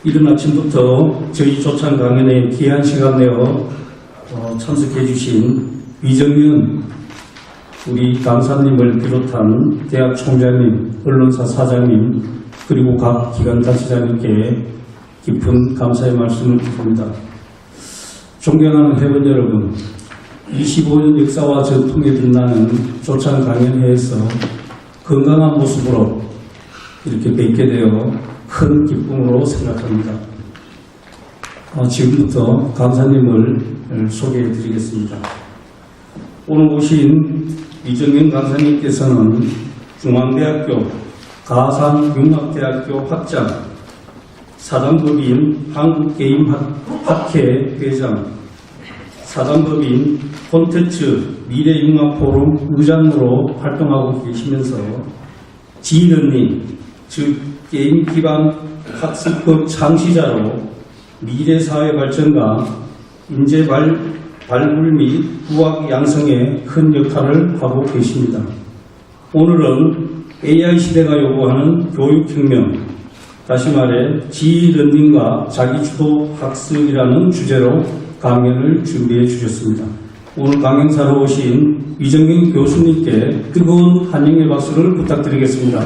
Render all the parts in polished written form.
이른 아침부터 저희 조찬 강연에 귀한 시간 내어 참석해 주신 위정윤 우리 강사님을 비롯한 대학 총장님, 언론사 사장님, 그리고 각 기관 단체장님께 깊은 감사의 말씀을 드립니다. 존경하는 회원 여러분, 25년 역사와 전통에 빛나는 조찬 강연회에서 건강한 모습으로 이렇게 뵙게 되어 큰 기쁨으로 생각합니다. 지금부터 강사님을 소개해 드리겠습니다. 오늘 오신 위정윤 강사님께서는 중앙대학교 가상융합대학교 학장, 사단법인 한국게임학회 회장, 사단법인 콘텐츠 미래융합포럼 의장으로 활동하고 계시면서 지러닝, 즉 게임 기반 학습법 창시자로 미래사회 발전과 인재 발굴 및 부학 양성에 큰 역할을 하고 계십니다. 오늘은 AI 시대가 요구하는 교육혁명, 다시 말해 지러닝과 자기주도 학습이라는 주제로 강연을 준비해 주셨습니다. 오늘 강연사로 오신 위정윤 교수님께 뜨거운 환영의 박수를 부탁드리겠습니다.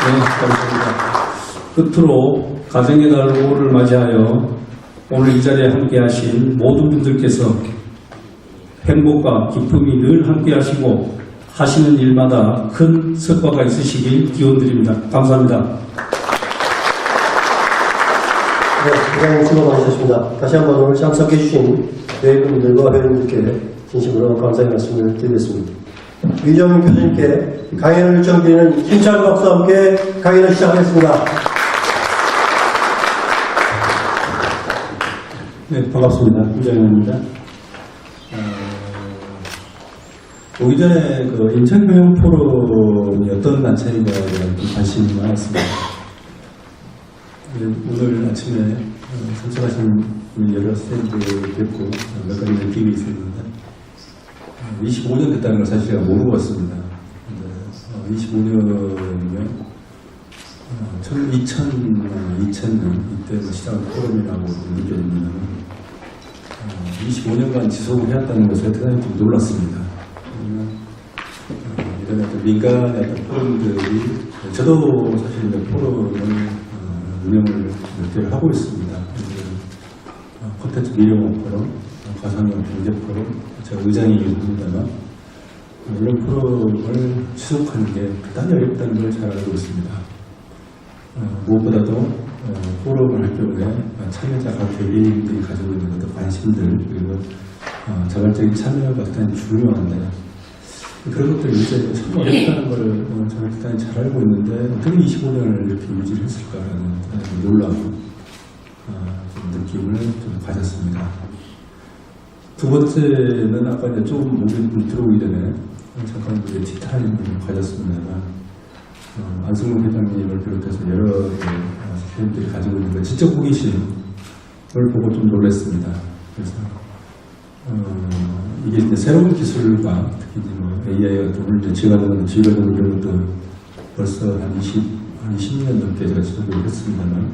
네, 감사합니다. 끝으로 가정의 달 5월을 맞이하여 오늘 이 자리에 함께 하신 모든 분들께서 행복과 기쁨이 늘 함께 하시고 하시는 일마다 큰 성과가 있으시길 기원드립니다. 감사합니다. 네, 부장님 수고 많으셨습니다. 다시 한번 오늘 참석해 주신 외분들과 회원님들께 진심으로 감사의 말씀을 드리겠습니다. 위정윤 교수님께 강연을 요청드리는 힘찬 박수와 함께 강연을 시작하겠습니다. 네, 반갑습니다. 위정윤입니다. 오기 전에 그 인천교육포럼이 어떤 단체인가에 대한 관심이 많았습니다. 오늘 아침에 참석하신 여러 선생님들 뵙고 몇 가지 느낌이 있었는데 25년 됐다는 걸 사실 제가 모르고 왔습니다. 25년이면 2000년 이때 시작한 포럼이라고 느껴집니다. 25년간 지속을 해왔다는 것에 대단히 좀 놀랐습니다. 이런 어떤 민간의 어떤 포럼들이 저도 사실 포럼을 운영을 몇 개를 하고 있습니다. 콘텐츠 미래융합 포럼, 가상형 경제 포럼, 제가 의장이긴 합니다만 이런 포럼을 지속하는 게 대단히 어렵다는 걸 잘 알고 있습니다. 무엇보다도 포럼을 할 경우에 참여자 각 개개인들이 가지고 있는 어떤 관심들 그리고 자발적인 참여가 대단히 중요한데 그런 것들이 이제 참 어렵다는 걸 저는 대단히 잘 알고 있는데 어떻게 25년을 이렇게 유지를 했을까라는 놀라운 느낌을 좀 가졌습니다. 두 번째는 아까 이제 조금 목이 들어오기 전에 잠깐 이제 티타임을 가졌습니다만 안승문 회장님을 비롯해서 여러 회원들이 가지고 있는 지적 호기심을 보고 좀 놀랐습니다. 그래서 이게 이제 새로운 기술과 특히 AI 같은 오늘 지휘과정 이런 것도 벌써 한 20년 넘게 제가 지속을 했습니다만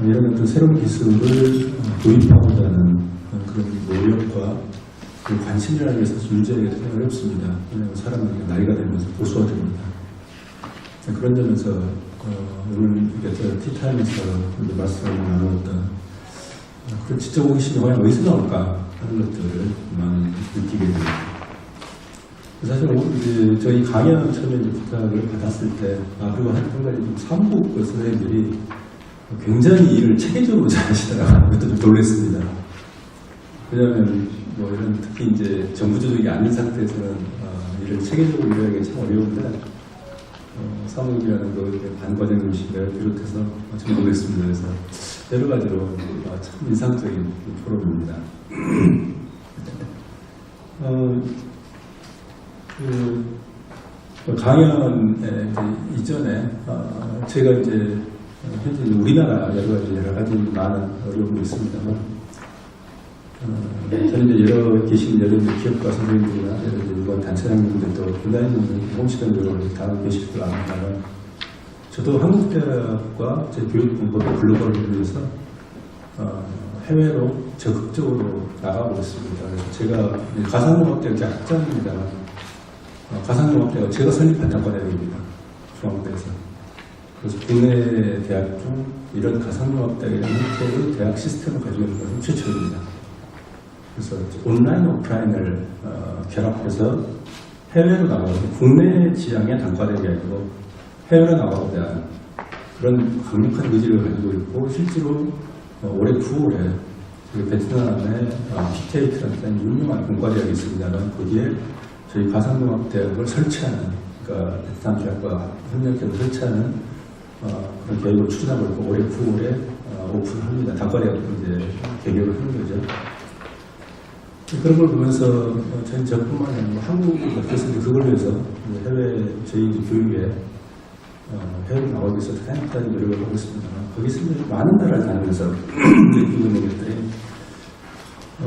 이런 어떤 새로운 기술을 도입하고자 하는 그런 노력과 그 관심이라는 게 사실 유지하기가 굉장히 어렵습니다. 왜냐하면 사람들이 나이가 들면서 고수화됩니다. 그런 점에서 오늘 티타임에서 말씀을 나누었던 그런 지적 호기심이 과연 어디서 나올까 하는 것들을 많이 느끼게 됩니다. 사실 이제 저희 강연 처음에 부탁을 받았을 때 그리고 한 가지 좀 사무국 선생님들이 굉장히 일을 체계적으로 잘 하시더라고요. 그것도 좀 놀랐습니다. 왜냐하면 이런 특히 이제 정부 조직이 아닌 상태에서는 일을 체계적으로 일하기가 참 어려운데 사무국이라는 거 반과정 교실을 비롯해서 참 놀랐습니다. 그래서 여러 가지로 참 인상적인 포럼입니다. 강연에 이전에 제가 이제 현재 우리나라 여러 가지 많은 어려움이 있습니다만 저는 이제 계신 여러 기업가 선생님들이나 여러 일반 단체장님들도 굉장히 공시적으로 다 계실 줄 압니다만 저도 한국대학과 제 교육공부의 글로벌을 위해서 해외로 적극적으로 나가고 있습니다. 그래서 제가 가상융합대학 학장입니다. 가상융합대가 제가 설립한 단과대학입니다. 중앙대에서. 그래서 국내 대학 중 이런 가상융합대학이라는 형태의 대학 시스템을 가지고 있는 것은 최초입니다. 그래서 온라인, 오프라인을 결합해서 해외로 나가고 국내 지향의 단과대학이 아니고 해외로 나가고자 하는 그런 강력한 의지를 가지고 있고 실제로 올해 9월에 베트남의 PTA라는 유명한 공과대학이 있습니다만 거기에 저희 가상융합대학을 설치하는 그러니까 베트남 대학과 협력해서 설치하는 그런 계획을 추진하고 있고 올해 9월에 오픈합니다. 단과대학도 이제 개교를 하는 거죠. 그런 걸 보면서 저희 저뿐만 아니라 한국이 어떻서 그걸 위해서 해외 저희 교육에 해외로 나가기 위해서 다양한 노력을 하고 있습니다만 거기서 많은 나라를 다니면서 느끼고 있는 것들이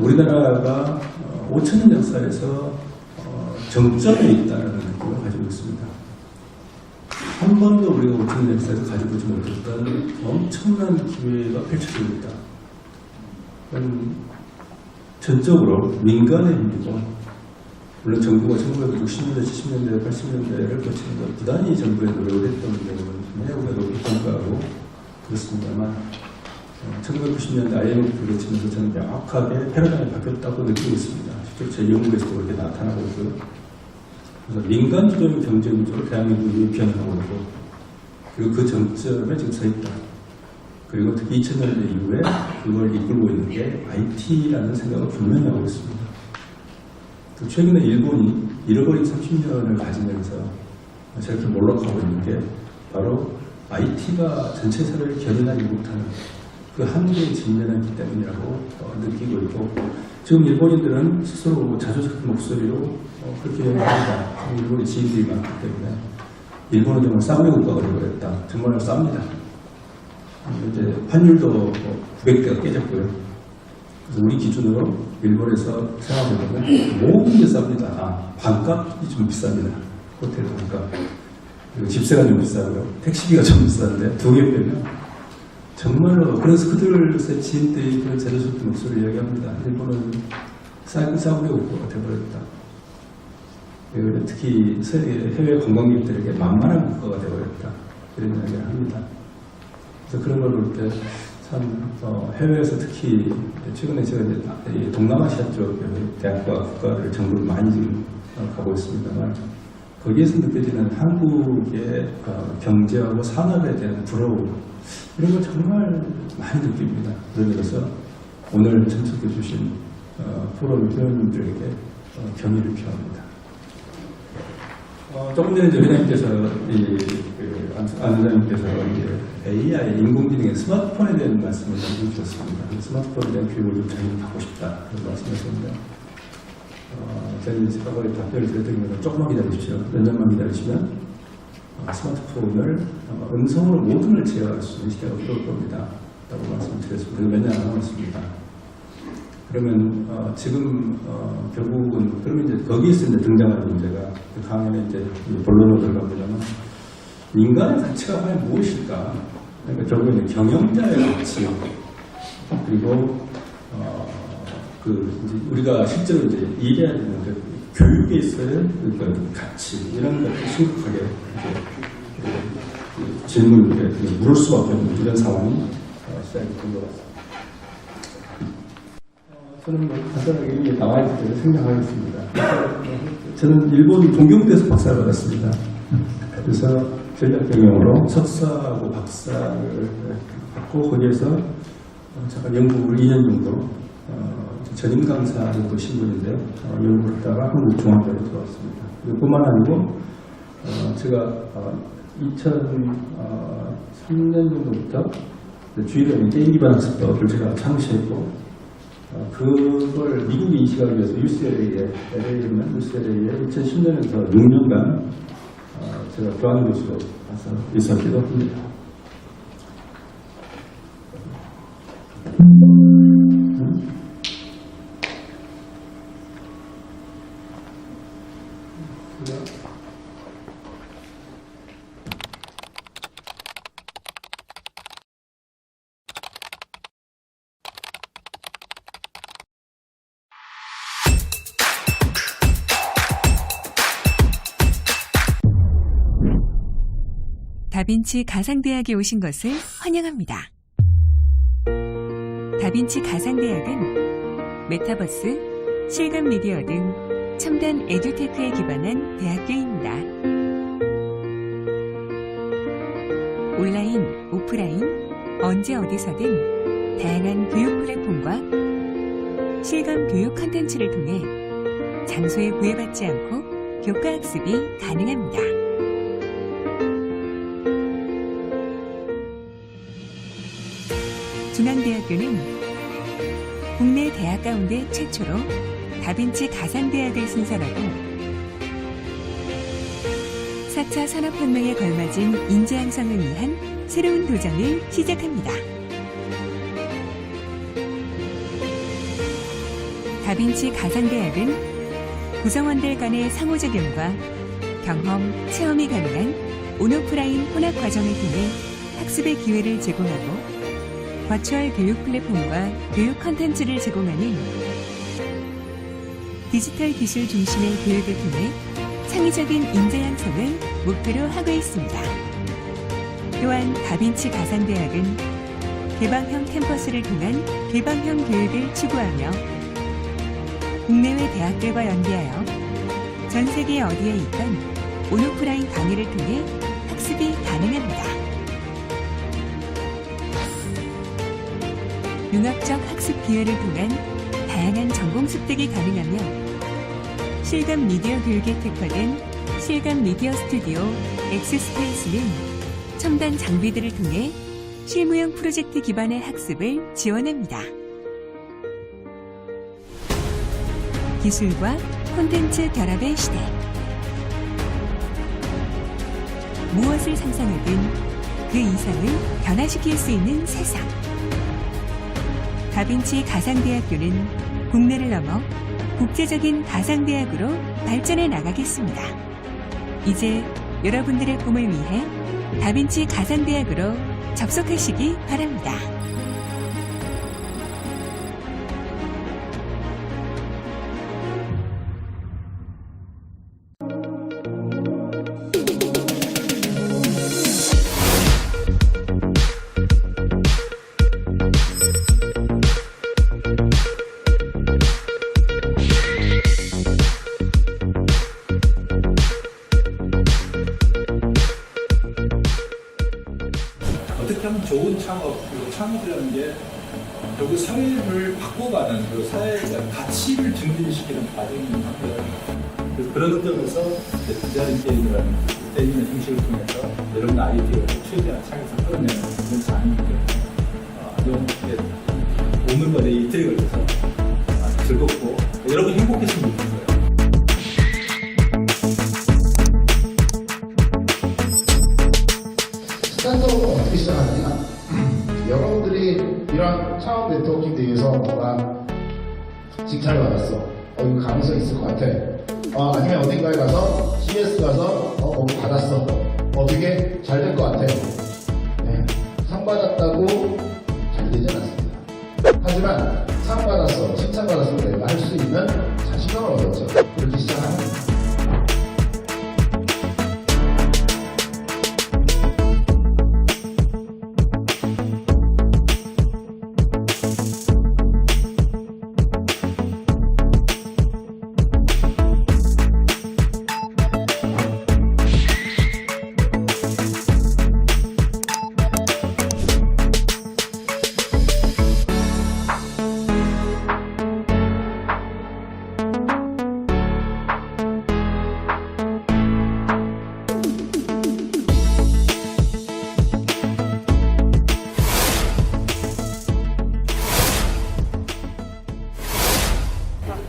우리나라가 5,000년 역사에서 정점에 있다는 느낌을 가지고 있습니다. 한 번도 우리가 5,000년 역사에서 가지고 오지 못했던 엄청난 기회가 펼쳐지고 있다. 전적으로 민간의 힘이고 물론 정부가 1960년대, 70년대, 80년대를 거치면서 부단히 정부의 노력을 했던 점은 해외가 높이 평가하고 그렇습니다만 1990년대 IMF를 거치면서 저는 명확하게 패러다임이 바뀌었다고 느끼고 있습니다. 실제로 제 연구에서도 그렇게 나타나고 있고요. 그래서 민간 주도의 경제 구조로 대한민국이 변화하고 있고 그리고 그 정점에 지금 서 있다. 그리고 특히 2000년대 이후에 그걸 이끌고 있는 게 IT라는 생각을 분명히 하고 있습니다. 최근에 일본이 잃어버린 30년을 가지면서 저렇게 몰락하고 있는 게 바로 IT가 전체 사회를 견인하지 못하는 그 한계에 직면하기 때문이라고 느끼고 있고 지금 일본인들은 스스로 자조적인 목소리로 그렇게 얘기합니다. 일본의 지인들이 많기 때문에 일본은 정말 쌍의 국가가 되어버렸다. 정말 쌉니다. 이제 환율도 900대가 깨졌고요. 그래서 우리 기준으로 일본에서 생각해보면 모든 게 쌉니다. 반값이 좀 비쌉니다. 호텔 반값. 그리고 집세가 좀 비싸고요. 택시비가 좀 비싼데 두 개 빼면 정말로 그래서 그들의 지인들이 그런 자료스럽게 목소리를 이야기합니다. 일본은 싸구려 국가가 되어버렸다. 특히 해외 관광객들에게 만만한 국가가 되어버렸다. 이런 이야기를 합니다. 그래서 그런 걸 볼 때 참 해외에서 특히 최근에 제가 이제 동남아시아 쪽 대학과 국가를 정부를 많이 지금 가고 있습니다만 거기에서 느껴지는 한국의 경제하고 산업에 대한 부러움 이런 걸 정말 많이 느낍니다. 그래서 오늘 참석해 주신 포럼 회원님들에게 경의를 표합니다. 조금 전에 회장님께서 안 회장님께서 이제 AI 인공지능의 스마트폰에 대한 말씀을 해주셨습니다. 스마트폰에 대한 교육을 좀 잘 하고 싶다 그런 말씀하셨는데 저는 이제 과거에 답변을 드렸던 건 조금만 기다리십시오. 몇 년만 기다리시면 스마트폰을 음성으로 모든 걸 제어할 수 있는 시대가 올 겁니다. 라고 말씀드렸습니다. 몇 년 안 남았습니다. 그러면 지금 결국은 그러면 이제 거기에서 이제 등장하는 문제가 그 강연에 이제 본론으로 들어가보자면 인간의 가치가 과연 무엇일까? 그러니까 결국은 경영자의 가치 그리고 이제 우리가 실제로 이제 일해야 되는 그 교육에 있어야 그 가치 이런 것들 심각하게 이제 질문을 물을 수밖에 없는 이런 상황이 시작이 된 것 같습니다. 저는 간단하게 이게 나와 있을 때 생각하겠습니다. 저는 일본 동경대에서 박사를 받았습니다. 그래서 전략경영으로 석사하고 박사를 받고 거기에서 잠깐 연구를 2년 정도 전임 강사 정도 신분인데요. 연구를 하다가 한국중앙대로 들어왔습니다. 뿐만 아니고 제가 2003년 정도부터 주일에 게임 기반 학습법을 제가 창시했고 그걸 미국이 인식하기 위해서 UCLA에 2010년에서 6년간 제가 교환 교수로 가서 있었기도 합니다. 다빈치 가상대학에 오신 것을 환영합니다. 다빈치 가상대학은 메타버스, 실감 미디어 등 첨단 에듀테크에 기반한 대학교입니다. 온라인, 오프라인, 언제 어디서든 다양한 교육 플랫폼과 실감 교육 콘텐츠를 통해 장소에 구애받지 않고 교과 학습이 가능합니다. 중앙대학교는 국내 대학 가운데 최초로 다빈치 가상대학을 신설하고 4차 산업혁명에 걸맞은 인재 양성을 위한 새로운 도전을 시작합니다. 다빈치 가상대학은 구성원들 간의 상호작용과 경험, 체험이 가능한 온오프라인 혼합 과정을 통해 학습의 기회를 제공하고 버추얼 교육 플랫폼과 교육 콘텐츠를 제공하는 디지털 기술 중심의 교육을 통해 창의적인 인재 양성을 목표로 하고 있습니다. 또한 다빈치 가상대학은 개방형 캠퍼스를 통한 개방형 교육을 추구하며 국내외 대학들과 연계하여 전 세계 어디에 있건 온오프라인 강의를 통해 학습이 가능합니다. 융합적 학습 기회를 통한 다양한 전공 습득이 가능하며 실감 미디어 교육에 특화된 실감 미디어 스튜디오 엑스스페이스는 첨단 장비들을 통해 실무형 프로젝트 기반의 학습을 지원합니다. 기술과 콘텐츠 결합의 시대. 무엇을 상상하든 그 이상을 변화시킬 수 있는 세상. 다빈치 가상대학교는 국내를 넘어 국제적인 가상대학으로 발전해 나가겠습니다. 이제 여러분들의 꿈을 위해 다빈치 가상대학으로 접속하시기 바랍니다. 어떻게 하면 좋은 창업, 그리고 창업이라는 게 결국 사회를 바꿔가는 그 사회의 가치를 증진시키는 과정인 것 같아요. 그래서 그런 점에서 디자인 게임이라는 게임의 형식을 통해서 여러분 아이디어를 최대한 창에서 끌어내는 그런 장인데 아주 오늘과 내일 이틀에 걸쳐서 즐겁고 여러분 행복했으면 좋겠어요. 스타트업은 어떻게 시작하느냐? 여러분들이 이런 창업 네트워킹 대회에서 뭔가 칭찬을 받았어. 이거 가능성 있을 것 같아. 아니면 어딘가에 가서 CS 가서 거기 받았어. 되게 잘 될 것 같아. 네. 상 받았다고 잘 되진 않습니다. 하지만 상 받았어, 칭찬 받았을 때 내가 할 수 있는 자신감을 얻었죠. 그렇게 시작하는 겁니다.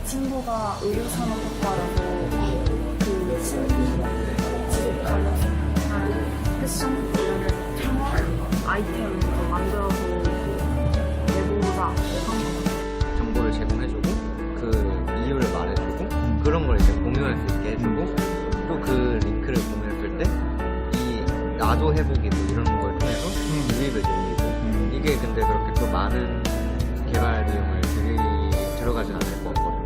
친구가 의료산업학과라고 패션 관련해서 창업 아이템을 만들어서 내보자 한 거. 정보를 제공해주고 그 이유를 말해주고 그런 걸 이제 공유할 수 있게 해주고 또 그 링크를 공유했을 때 이 나도 해보기도 이런 걸 통해서 유입을 늘리고 이게 근데 그렇게 또 많은 개발 비용을 들어가진 않을 것 같거든요.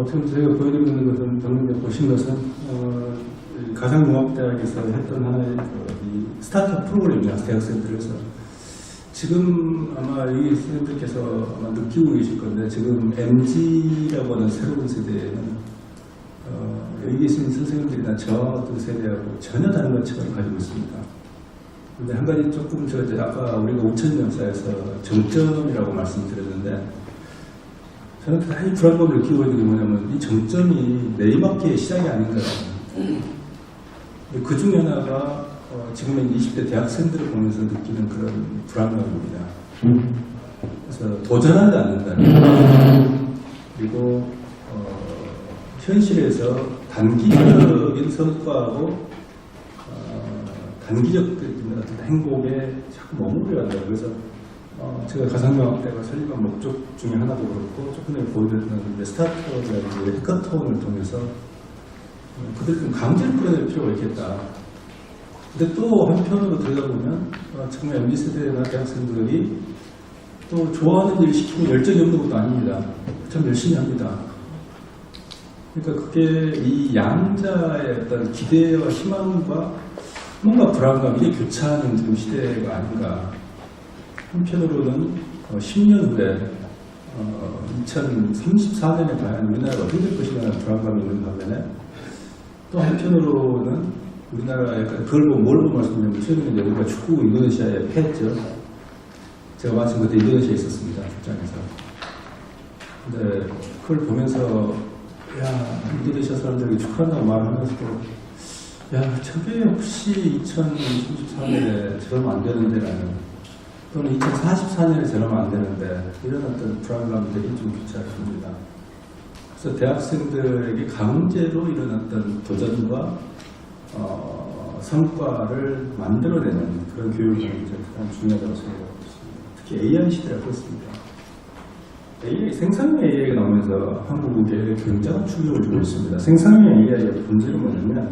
지금 저희가 보여드리는 것은 방금 보신 것은 가상융합대학에서 했던 하나의 이 스타트업 프로그램입니다. 대학생들에서 지금 아마 이 선생님들께서 아마 느끼고 계실 건데 지금 MZ라고 하는 새로운 세대에는 여기 계신 선생님들이나 저 어떤 세대하고 전혀 다른 가치관을 가지고 있습니다. 근데 한 가지 조금 아까 우리가 5천 역사에서 정점이라고 말씀드렸는데 저는 대단히 불안감을 느끼고 있는 게 뭐냐면 이 정점이 내리막기의 시작이 아닌가. 그 중에 하나가 지금의 20대 대학생들을 보면서 느끼는 그런 불안감입니다. 그래서 도전하지 않는다는 그리고 현실에서 단기적인 성과하고 단기적인 어떤 행복에 자꾸 머무르게 한다. 그래서 제가 가상융합대가 설립한 목적 중에 하나도 그렇고 조금 전에 보여드렸던 스타트업이라든지 해커톤을 통해서 그들 좀 강제를 끌어낼 필요가 있겠다. 근데 또 한편으로 들여다보면 정말 MZ세대나 대학생들이 또 좋아하는 일을 시키고 열정이 없는 것도 아닙니다. 참 열심히 합니다. 그러니까 그게 이 양자의 어떤 기대와 희망과 뭔가 불안감, 이게 교차하는 지금 시대가 아닌가. 한편으로는 10년 후에 2034년에 과연 우리나라가 어떻게 될 것이라는 불안감이 있는 반면에 또 한편으로는 우리나라가 약간 그걸 보고 뭘 보고 말씀드리면 최근에 우리가 축구 인도네시아에 패했죠. 제가 마침 그때 인도네시아에 있었습니다. 출장에서. 근데 그걸 보면서 인도네시아 사람들이 축하한다고 말하면서도 저게 혹시 2034년에 저러면 안 되는데 라는 또는 2044년에 저러면 안 되는데 이런 어떤 불안감들이 좀 교차합니다. 그래서 대학생들에게 강제로 이런 어떤 도전과 성과를 만들어내는 그런 교육이 가장 중요하다고 생각하고 있습니다. 특히 AI 시대라 그렇습니다. 생성형 AI가 나오면서 한국에 굉장한 충격을 주고 있습니다. 생성형 AI의 본질은 뭐냐면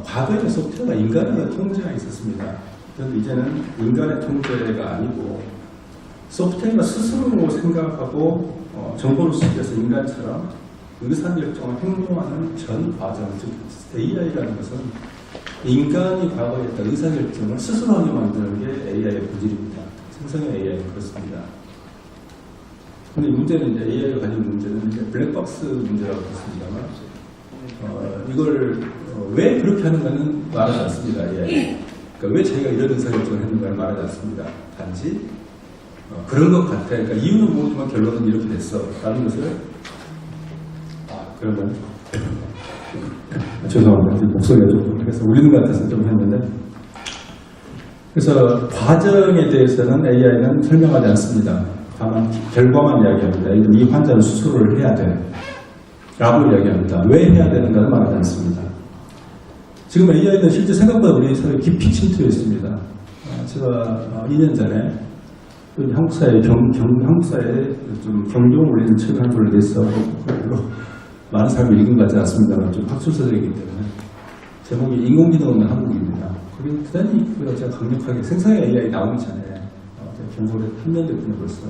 과거에는 소프트웨어가 인간의 통제가 있었습니다. 그런데 이제는 인간의 통제가 아니고 소프트웨어가 스스로 생각하고 정보를 수집해서 인간처럼 의사결정을 행동하는 전 과정, 즉 AI라는 것은 인간이 과거에 했던 의사결정을 스스로 하게 만드는 게 AI의 본질입니다. 생성형 AI는 그렇습니다. 근데 문제는 이제 AI가 가진 문제는 이제 블랙박스 문제라고 했습니다만 이걸 왜 그렇게 하는가는 말하지 않습니다. AI. 그러니까 왜 자기가 이런 의사결정을 했는가를 말하지 않습니다. 단지 그런 것 같아. 그러니까 이유는 모르지만 결론은 이렇게 됐어. 라는 것을 그러면 죄송합니다. 목소리가 조금 그래서 울리는 것 같아서 좀 했는데 그래서 과정에 대해서는 AI는 설명하지 않습니다. 다만 결과만 이야기합니다. 예를 들면 이 환자는 수술을 해야 돼 라고 이야기합니다. 왜 해야 되는가는 말하지 않습니다. 지금 AI는 실제 생각보다 우리 사회에 깊이 침투해 있습니다. 제가 2년 전에 한국 사회에 좀 경종을 울리는 책을 한 권을 냈어. 많은 사람이 읽은 것 같지 않습니다만 좀 학술서적이기 때문에 제목이 인공지능 없는 한국입니다. 거기 대단히 제가 강력하게 생성형 AI 나오기 전에 경고를 한 년 됐군요 벌써.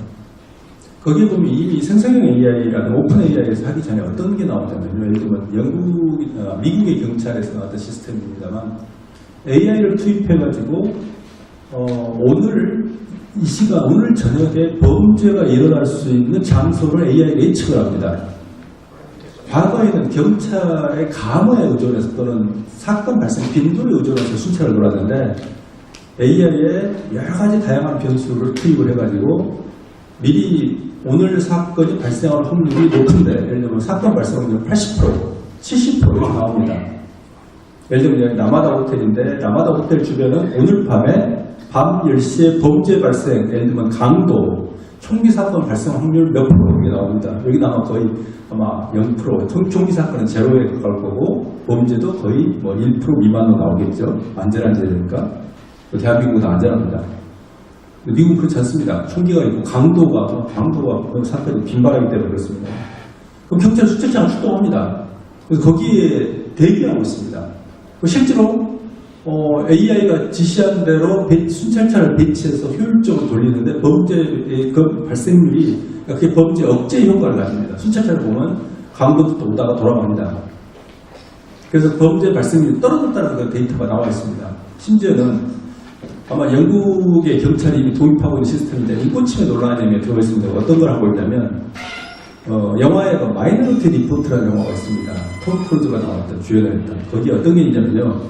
거기에 보면 이미 생성형 AI라는 오픈 AI에서 하기 전에 어떤 게 나오냐면요. 예를 들면 미국의 경찰에서 나왔던 시스템입니다만 AI를 투입해가지고 오늘 이 시간 오늘 저녁에 범죄가 일어날 수 있는 장소를 AI가 예측을 합니다. 과거에는 경찰의 감호에 의존해서 또는 사건 발생 빈도에 의존해서 순찰을 돌았는데 AI에 여러 가지 다양한 변수를 투입을 해가지고 미리 오늘 사건이 발생할 확률이 높은데 예를 들면 사건 발생 확률 80%, 70% 이렇게 나옵니다. 예를 들면 라마다 호텔인데 라마다 호텔 주변은 오늘 밤에 밤 10시에 범죄 발생, 예를 들면 강도, 총기 사건 발생 확률 몇 프로 이게 나옵니다. 여기 나면 거의 아마 0%, 총기 사건은 제로에 가까울 거고 범죄도 거의 뭐 1% 미만으로 나오겠죠. 안전한 제도니까. 대한민국은 안전합니다. 미국은 그렇지 않습니다. 총기가 있고 강도가 사건이 빈발하기 때문에 그렇습니다. 그럼 경찰 수색차가 출동합니다. 그래서 거기에 대기하고 있습니다. 실제로 AI가 지시한 대로 순찰차를 배치해서 효율적으로 돌리는데 범죄의 그 발생률이 그게 범죄 억제 효과를 가집니다. 순찰차를 보면 광고도 또 오다가 돌아갑니다. 그래서 범죄 발생률이 떨어졌다는 그 데이터가 나와 있습니다. 심지어는 아마 영국의 경찰이 이미 도입하고 있는 시스템인데 인권침해 논란에 의해 들어가 있습니다. 어떤 걸 하고 있냐면 영화에 마이너리티 리포트라는 영화가 있습니다. 톰 크루즈가 나왔던 주연을 했던 거기 어떤 게 있냐면요.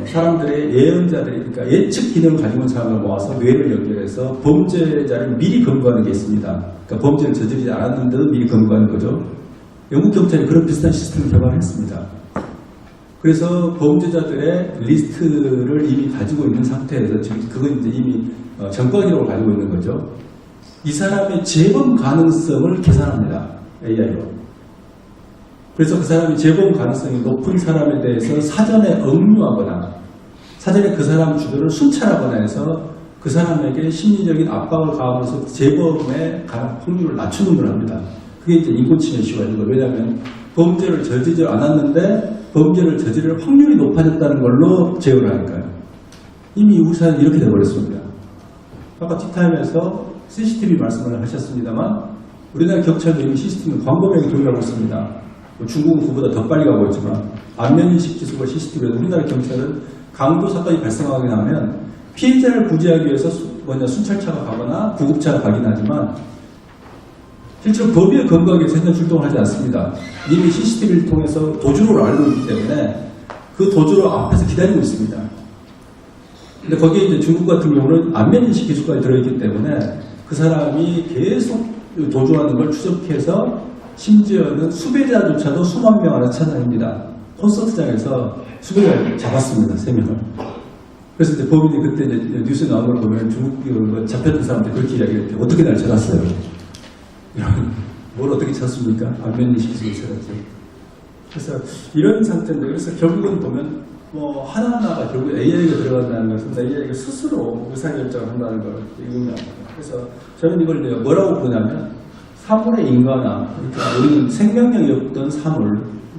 사람들의 예언자들이 그러니까 예측 기능을 가지고 있는 사람을 모아서 뇌를 연결해서 범죄자를 미리 검거하는 게 있습니다. 그러니까 범죄를 저지르지 않았는데도 미리 검거하는 거죠. 영국 경찰이 그런 비슷한 시스템을 개발했습니다. 그래서 범죄자들의 리스트를 이미 가지고 있는 상태에서 지금 그건 이제 이미 정권 기록을 가지고 있는 거죠. 이 사람의 재범 가능성을 계산합니다. AI로. 그래서 그 사람이 재범 가능성이 높은 사람에 대해서 사전에 억류하거나 사전에 그 사람 주변을 순찰하거나 해서 그 사람에게 심리적인 압박을 가하면서 재범의 확률을 낮추는 걸 합니다. 그게 이제 인권침해 이슈가 있는 거예요. 왜냐하면 범죄를 저지르지 않았는데 범죄를 저지를 확률이 높아졌다는 걸로 제어를 하니까요. 이미 우사는 이렇게 돼버렸습니다. 아까 티타임에서 CCTV 말씀을 하셨습니다만 우리나라 경찰도 이미 CCTV 광범위하게 도입하고 있습니다. 중국은 그보다 더 빨리 가고 있지만 안면인식 기술과 CCTV에서 우리나라 경찰은 강도 사건이 발생하게 하면 피해자를 구제하기 위해서 순찰차가 가거나 구급차가 가긴 하지만 실제로 범위를 검거하기 위해서 현장 출동을 하지 않습니다. 이미 CCTV를 통해서 도주로를 알고 있기 때문에 그 도주로 앞에서 기다리고 있습니다. 근데 거기에 이제 중국 같은 경우는 안면인식 기술까지 들어있기 때문에 그 사람이 계속 도주하는 걸 추적해서 심지어는 수배자조차도 수만 명 안에 찾아냅니다. 콘서트장에서 수배자를 잡았습니다. 3명을. 그래서 이제 법인이 그때 이제 뉴스에 나온 걸 보면 중국 잡혔던 사람들 그렇게 이야기했대요. 어떻게 날 찾았어요? 뭘 어떻게 찾습니까? 안면인식 기술을 찾았죠. 그래서 이런 상태인데 그래서 결국은 보면 뭐 하나하나가 결국 AI가 들어간다는 것은 AI가 스스로 의사결정을 한다는 걸 의미합니다. 그래서 저는 이걸 내가 뭐라고 부르냐면 사물의 인간화, 그러니까 우리는 생명력이 없던 사물,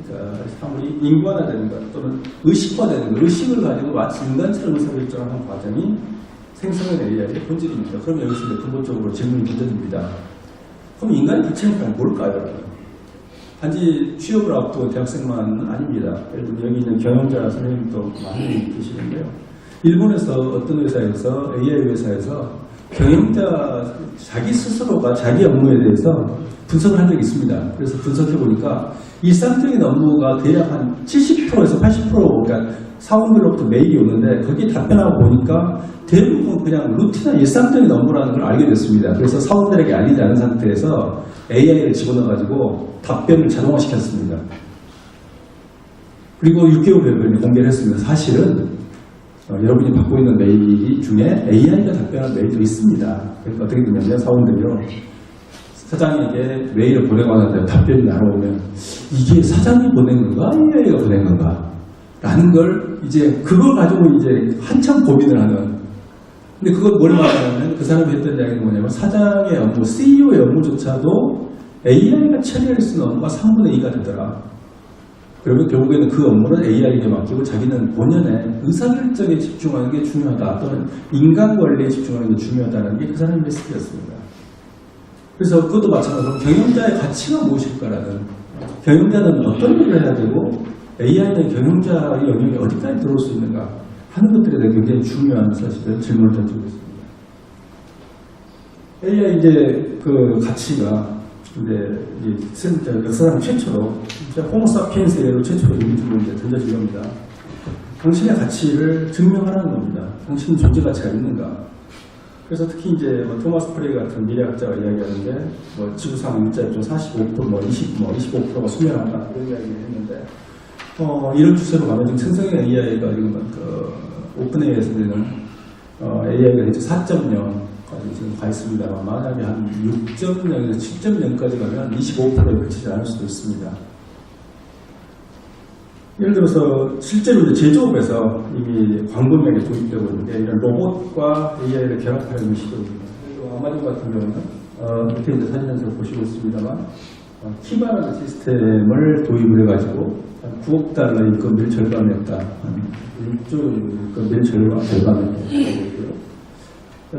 그러니까 사물이 인간화되는 것 또는 의식화되는 것, 의식을 가지고 마치 인간처럼 의사결정을 하는 과정이 생성된 AI의 본질입니다. 그러면 여기서 근본적으로 질문이 던져집니다. 그럼 인간의 가치는 뭘까요? 단지 취업을 앞두고 대학생만은 아닙니다. 예를 들면 여기 있는 경영자 선생님도 많이 계시는데요. 일본에서 어떤 회사에서 AI 회사에서 경영자 자기 스스로가 자기 업무에 대해서 분석을 한 적이 있습니다. 그래서 분석해 보니까 일상적인 업무가 대략 한 70%에서 80% 그러니까 사원들로부터 메일이 오는데 거기에 답변하고 보니까 대부분 그냥 루틴한 일상적인 업무라는 걸 알게 됐습니다. 그래서 사원들에게 알리지 않은 상태에서 AI를 집어넣어가지고 답변을 자동화시켰습니다. 그리고 6개월 후에 공개를 했습니다. 사실은 여러분이 받고 있는 메일 중에 AI가 답변한 메일도 있습니다. 그러니까 어떻게 되냐면 사원들이요. 사장에게 메일을 보내고 하는데 답변이 날아오면 이게 사장이 보낸 건가? AI가 보낸 건가? 라는 걸 이제 그걸 가지고 이제 한참 고민을 하는. 근데 그걸 뭘 말하냐면 그 사람이 했던 이야기는 뭐냐면 사장의 업무, CEO의 업무조차도 AI가 처리할 수 있는 업무가 3분의 2가 되더라. 그러면 결국에는 그 업무를 AI에게 맡기고 자기는 본연의 의사결정에 집중하는 게 중요하다. 또는 인간관리에 집중하는 게 중요하다는 게 그 사람의 메시지였습니다. 그래서 그것도 마찬가지로 경영자의 가치가 무엇일까라는 경영자는 어떤 일을 해야 되고 AI는 경영자의 영역에 어디까지 들어올 수 있는가 하는 것들에 대해 굉장히 중요한 사실을 질문을 던지고 있습니다. AI 이제 그 가치가 이제 역사상 최초로 호모사피엔스로 최초로 인류로 이제 던져진 겁니다. 당신의 가치를 증명하라는 겁니다. 당신 존재 가치가 있는가? 그래서 특히 이제 토마스 프레이 같은 미래학자가 이야기하는데 지구상 일자리 중 45%, 25%가 수명한다 이런 이야기를 했는데 이런 추세로 가면 지금 생성형 AI가 지금 오픈AI에서는 AI가 이제 4.0까지 지금 가 있습니다. 만약에 한 6.0에서 7.0까지 가면 25%에 그치지 않을 수도 있습니다. 예를 들어서 실제로 이제 제조업에서 이미 광범위하게 도입되고 있는데 이런 로봇과 AI를 결합하려는 시도입니다. 아마존 같은 경우는 밑에 이제 사진에서 보시고 있습니다만 키바라는 시스템을 도입을 해가지고 9억 달러 인건비를 절감했다. 1조 인건비를 절감했다.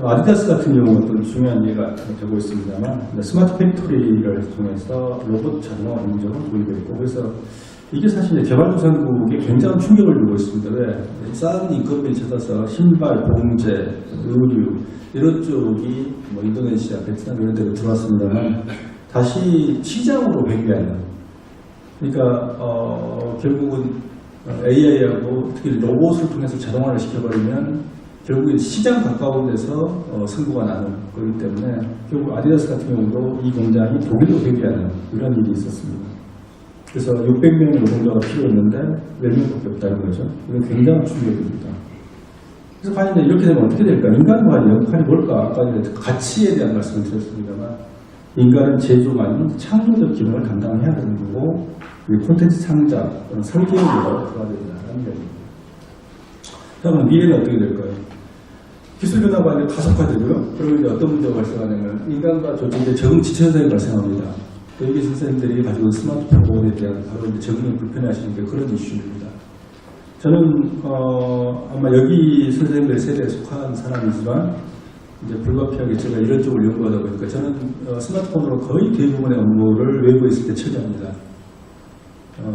아디다스 같은 경우는 어떤 중요한 예가 되고 있습니다만 스마트 팩토리를 통해서 로봇 자동화 공정을 도입했고 그래서 이게 사실 개발도상국에 굉장한 충격을 주고 있습니다. 왜? 싼 인건비를 찾아서 신발, 봉제, 의류 이런 쪽이 뭐 인도네시아, 베트남 이런 데로 들어왔습니다만 다시 시장으로 회귀하는 그러니까 결국은 AI하고 특히 로봇을 통해서 자동화를 시켜버리면 결국에 시장 가까운 데서 승부가 나는 거기 때문에 결국 아디다스 같은 경우도 이 공장이 독일로 회귀하는 이런 일이 있었습니다. 그래서 600명의 노동자가 필요했는데 10명밖에 없다는 거죠. 이건 굉장한 충격입니다. 그래서 과연 이렇게 되면 어떻게 될까? 인간과의 역할이 뭘까? 아까 가치에 대한 말씀을 드렸습니다만 인간은 제조가 아닌 창조적 기능을 감당해야 되는 거고 콘텐츠 창작, 설계력으로 들어가야 된다는 이야기입니다. 그러면 미래는 어떻게 될까요? 기술 변화가 이제 가속화되고요. 그러면 이제 어떤 문제가 발생하냐면 인간과 조직의 적응 지체 현상이 발생합니다. 여기 선생님들이 가지고 스마트폰에 대한 바로 이제 적응이 불편해하시는 게 그런 이슈입니다. 저는 아마 여기 선생님들 세대에 속한 사람이지만 이제 불가피하게 제가 이런 쪽을 연구하다 보니까 저는 스마트폰으로 거의 대부분의 업무를 외부에 있을 때 처리합니다.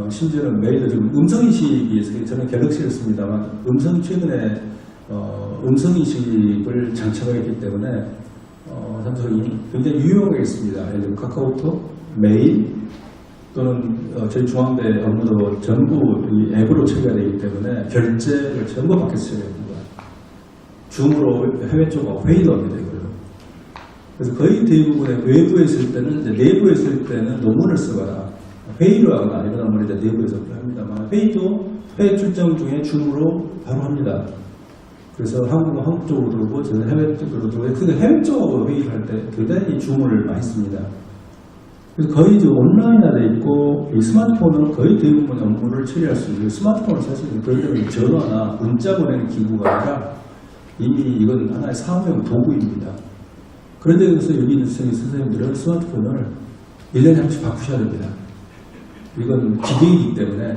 심지어는 매일 지금 음성인식이 저는 갤럭시를 씁니다만 최근에 음성인식을 장착하기 때문에 삼성이 굉장히 유용하게 있습니다. 예를 들어 카카오톡, 메일 또는 저희 중앙대 업무도 전부 이 앱으로 처리가 되기 때문에 결제를 전부 밖에서 처리합니다. 줌으로 해외 쪽하고 회의도 하게 되고요. 그래서 거의 대부분의 외부에 있을 때는 이제 내부에 있을 때는 논문을 쓰거나 회의를 하거나 이러다 보니 내부에서 합니다만 회의 출장 중에 줌으로 바로 합니다. 그래서 한국 쪽으로 들어오고 저는 해외 쪽으로 들어오고 근데 해외 쪽으로 회의를 할 때 대단히 줌을 많이 씁니다. 그래서 거의 이제 온라인화되어 있고 이 스마트폰으로 거의 대부분 업무를 처리할 수 있는 스마트폰은 사실 그럴 때는 전화나 문자 보내는 기구가 아니라 이미 이건 하나의 사업용 도구입니다. 그런데 그래서 여기 있는 선생님들은 스마트폰을 1년에 한 번씩 바꾸셔야 됩니다. 이건 기계이기 때문에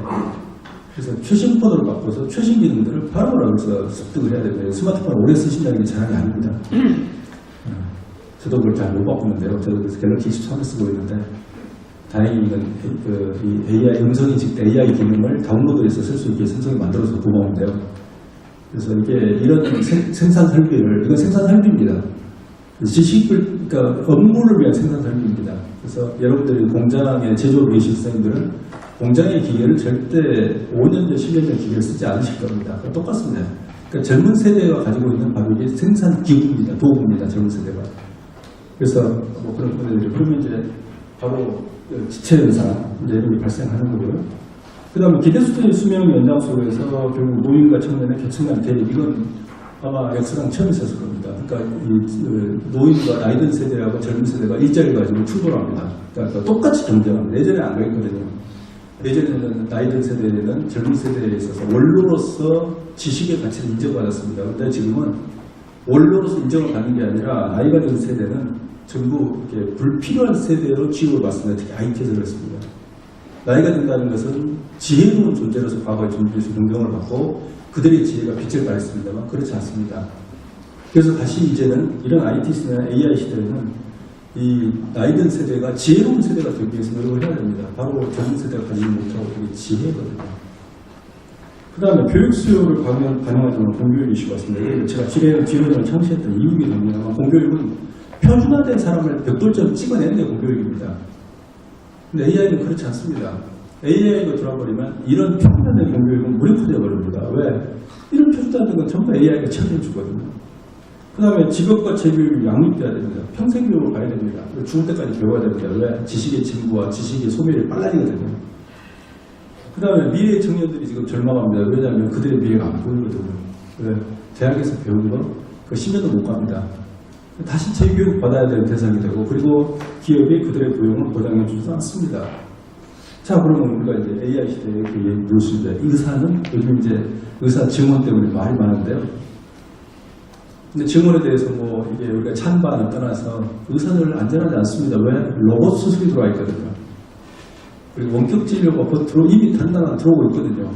그래서 최신 폰으로 바꿔서 최신 기능들을 바로바로 해서 습득을 해야 됩니다. 스마트폰을 오래 쓰신다는 게 자랑이 아닙니다. 저도 그걸 잘 못 바꾸는데요. 저도 그래서 갤럭시 23을 쓰고 있는데 다행히 이건 이 AI 음성인식 AI 기능을 다운로드해서 쓸 수 있게 선생님이 만들어서 고마운데요. 그래서 이게 이런 생산 설비를 이건 생산 설비입니다. 지식을 그러니까 업무를 위한 생산 설비입니다. 그래서 여러분들이 공장에 제조업을 계신 선생님들은 공장의 기계를 절대 5년 전, 10년 전 기계를 쓰지 않으실 겁니다. 똑같습니다. 그러니까 젊은 세대가 가지고 있는 바로 이게 생산 기구입니다. 도구입니다. 젊은 세대가. 그래서 뭐 그런 분들이 그러면 이제 바로 지체 현상 이제 이런 게 발생하는 거고요. 그다음에 기대수준의 수명 연장 속에서 결국 노인과 청년의 계층간 대립 이건 아마 역사상 처음 있었을 겁니다. 그러니까 이 노인과 나이 든 세대하고 젊은 세대가 일자리를 가지고 충돌합니다. 그러니까 똑같이 경쟁합니다. 예전에 안 그랬거든요. 예전에는 나이 든 세대는 젊은 세대에 있어서 원로로서 지식의 가치를 인정받았습니다. 그런데 지금은 원로로서 인정을 받는 게 아니라 나이가 든 세대는 전부 이렇게 불필요한 세대로 취급을 받습니다. 특히 IT에서 그렇습니다. 나이가 든다는 것은 지혜로운 존재로서 과거의 존재에서 존경을 받고 그들의 지혜가 빛을 발했습니다만 그렇지 않습니다. 그래서 다시 이제는 이런 IT 시대나 AI 시대에는 이 나이든 세대가 지혜로운 세대가 되기 위해서 노력을 해야 됩니다. 바로 젊은 세대가 가지지 못하고 이게 지혜거든요. 그 다음에 교육 수요를 반영하지 않는 공교육 이슈가 있습니다. 제가 지뢰를 창시했던 이유이거든요. 공교육은 표준화된 사람을 벽돌처럼 찍어내는 게 공교육입니다. 근데 AI는 그렇지 않습니다. AI가 들어버리면 이런 표준화된 공교육은 무력화되어 버립니다. 왜? 이런 표준화된 건 전부 AI가 처리해 주거든요. 그 다음에 직업과 재교육이 양립돼야 됩니다. 평생 교육을 가야 됩니다. 죽을 때까지 배워야 됩니다. 왜? 지식의 진부와 지식의 소멸이 빨라지거든요. 그 다음에 미래의 청년들이 지금 절망합니다. 왜냐하면 그들의 미래가 안 보이거든요. 왜? 대학에서 배운 거, 그 10년도 못 갑니다. 다시 재교육 받아야 되는 대상이 되고, 그리고 기업이 그들의 고용을 보장해 주지 않습니다. 자, 그러면 우리가 이제 AI 시대에 무엇인데, 의사는 요즘 이제 의사 증원 때문에 말이 많은데요. 근데 증원에 대해서 뭐 이게 우리가 찬반을 떠나서 의사들 안전하지 않습니다. 왜? 로봇 수술이 들어와 있거든요. 그리고 원격 진료가 겉으로 이미 단단한 들어오고 있거든요.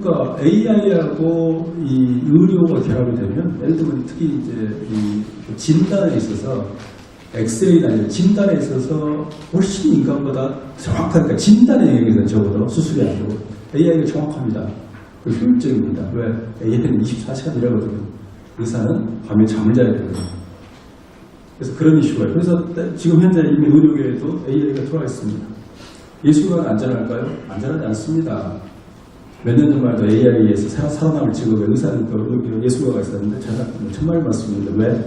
그러니까 AI하고 이 의료가 결합이 되면, 예를 들면 특히 이제 이 진단에 있어서, 엑스레이가 아니라 진단에 있어서 훨씬 인간보다 정확하니까, 진단의 영역에서는 적어도 수술이 아니고 AI가 정확합니다. 그리고 효율적입니다. 왜? AI는 24시간 일하거든요. 의사는 밤에 잠을 자야 되거든요. 그래서 그런 이슈가 있어요. 그래서 지금 현재 이미 의료계에도 AI가 들어와 있습니다. 예술가는 안전할까요? 안전하지 않습니다. 몇 년 전만 해도 AI에서 살아남을 직업에 의사는 예술가가 있었는데 제가 정말 맞습니다. 왜?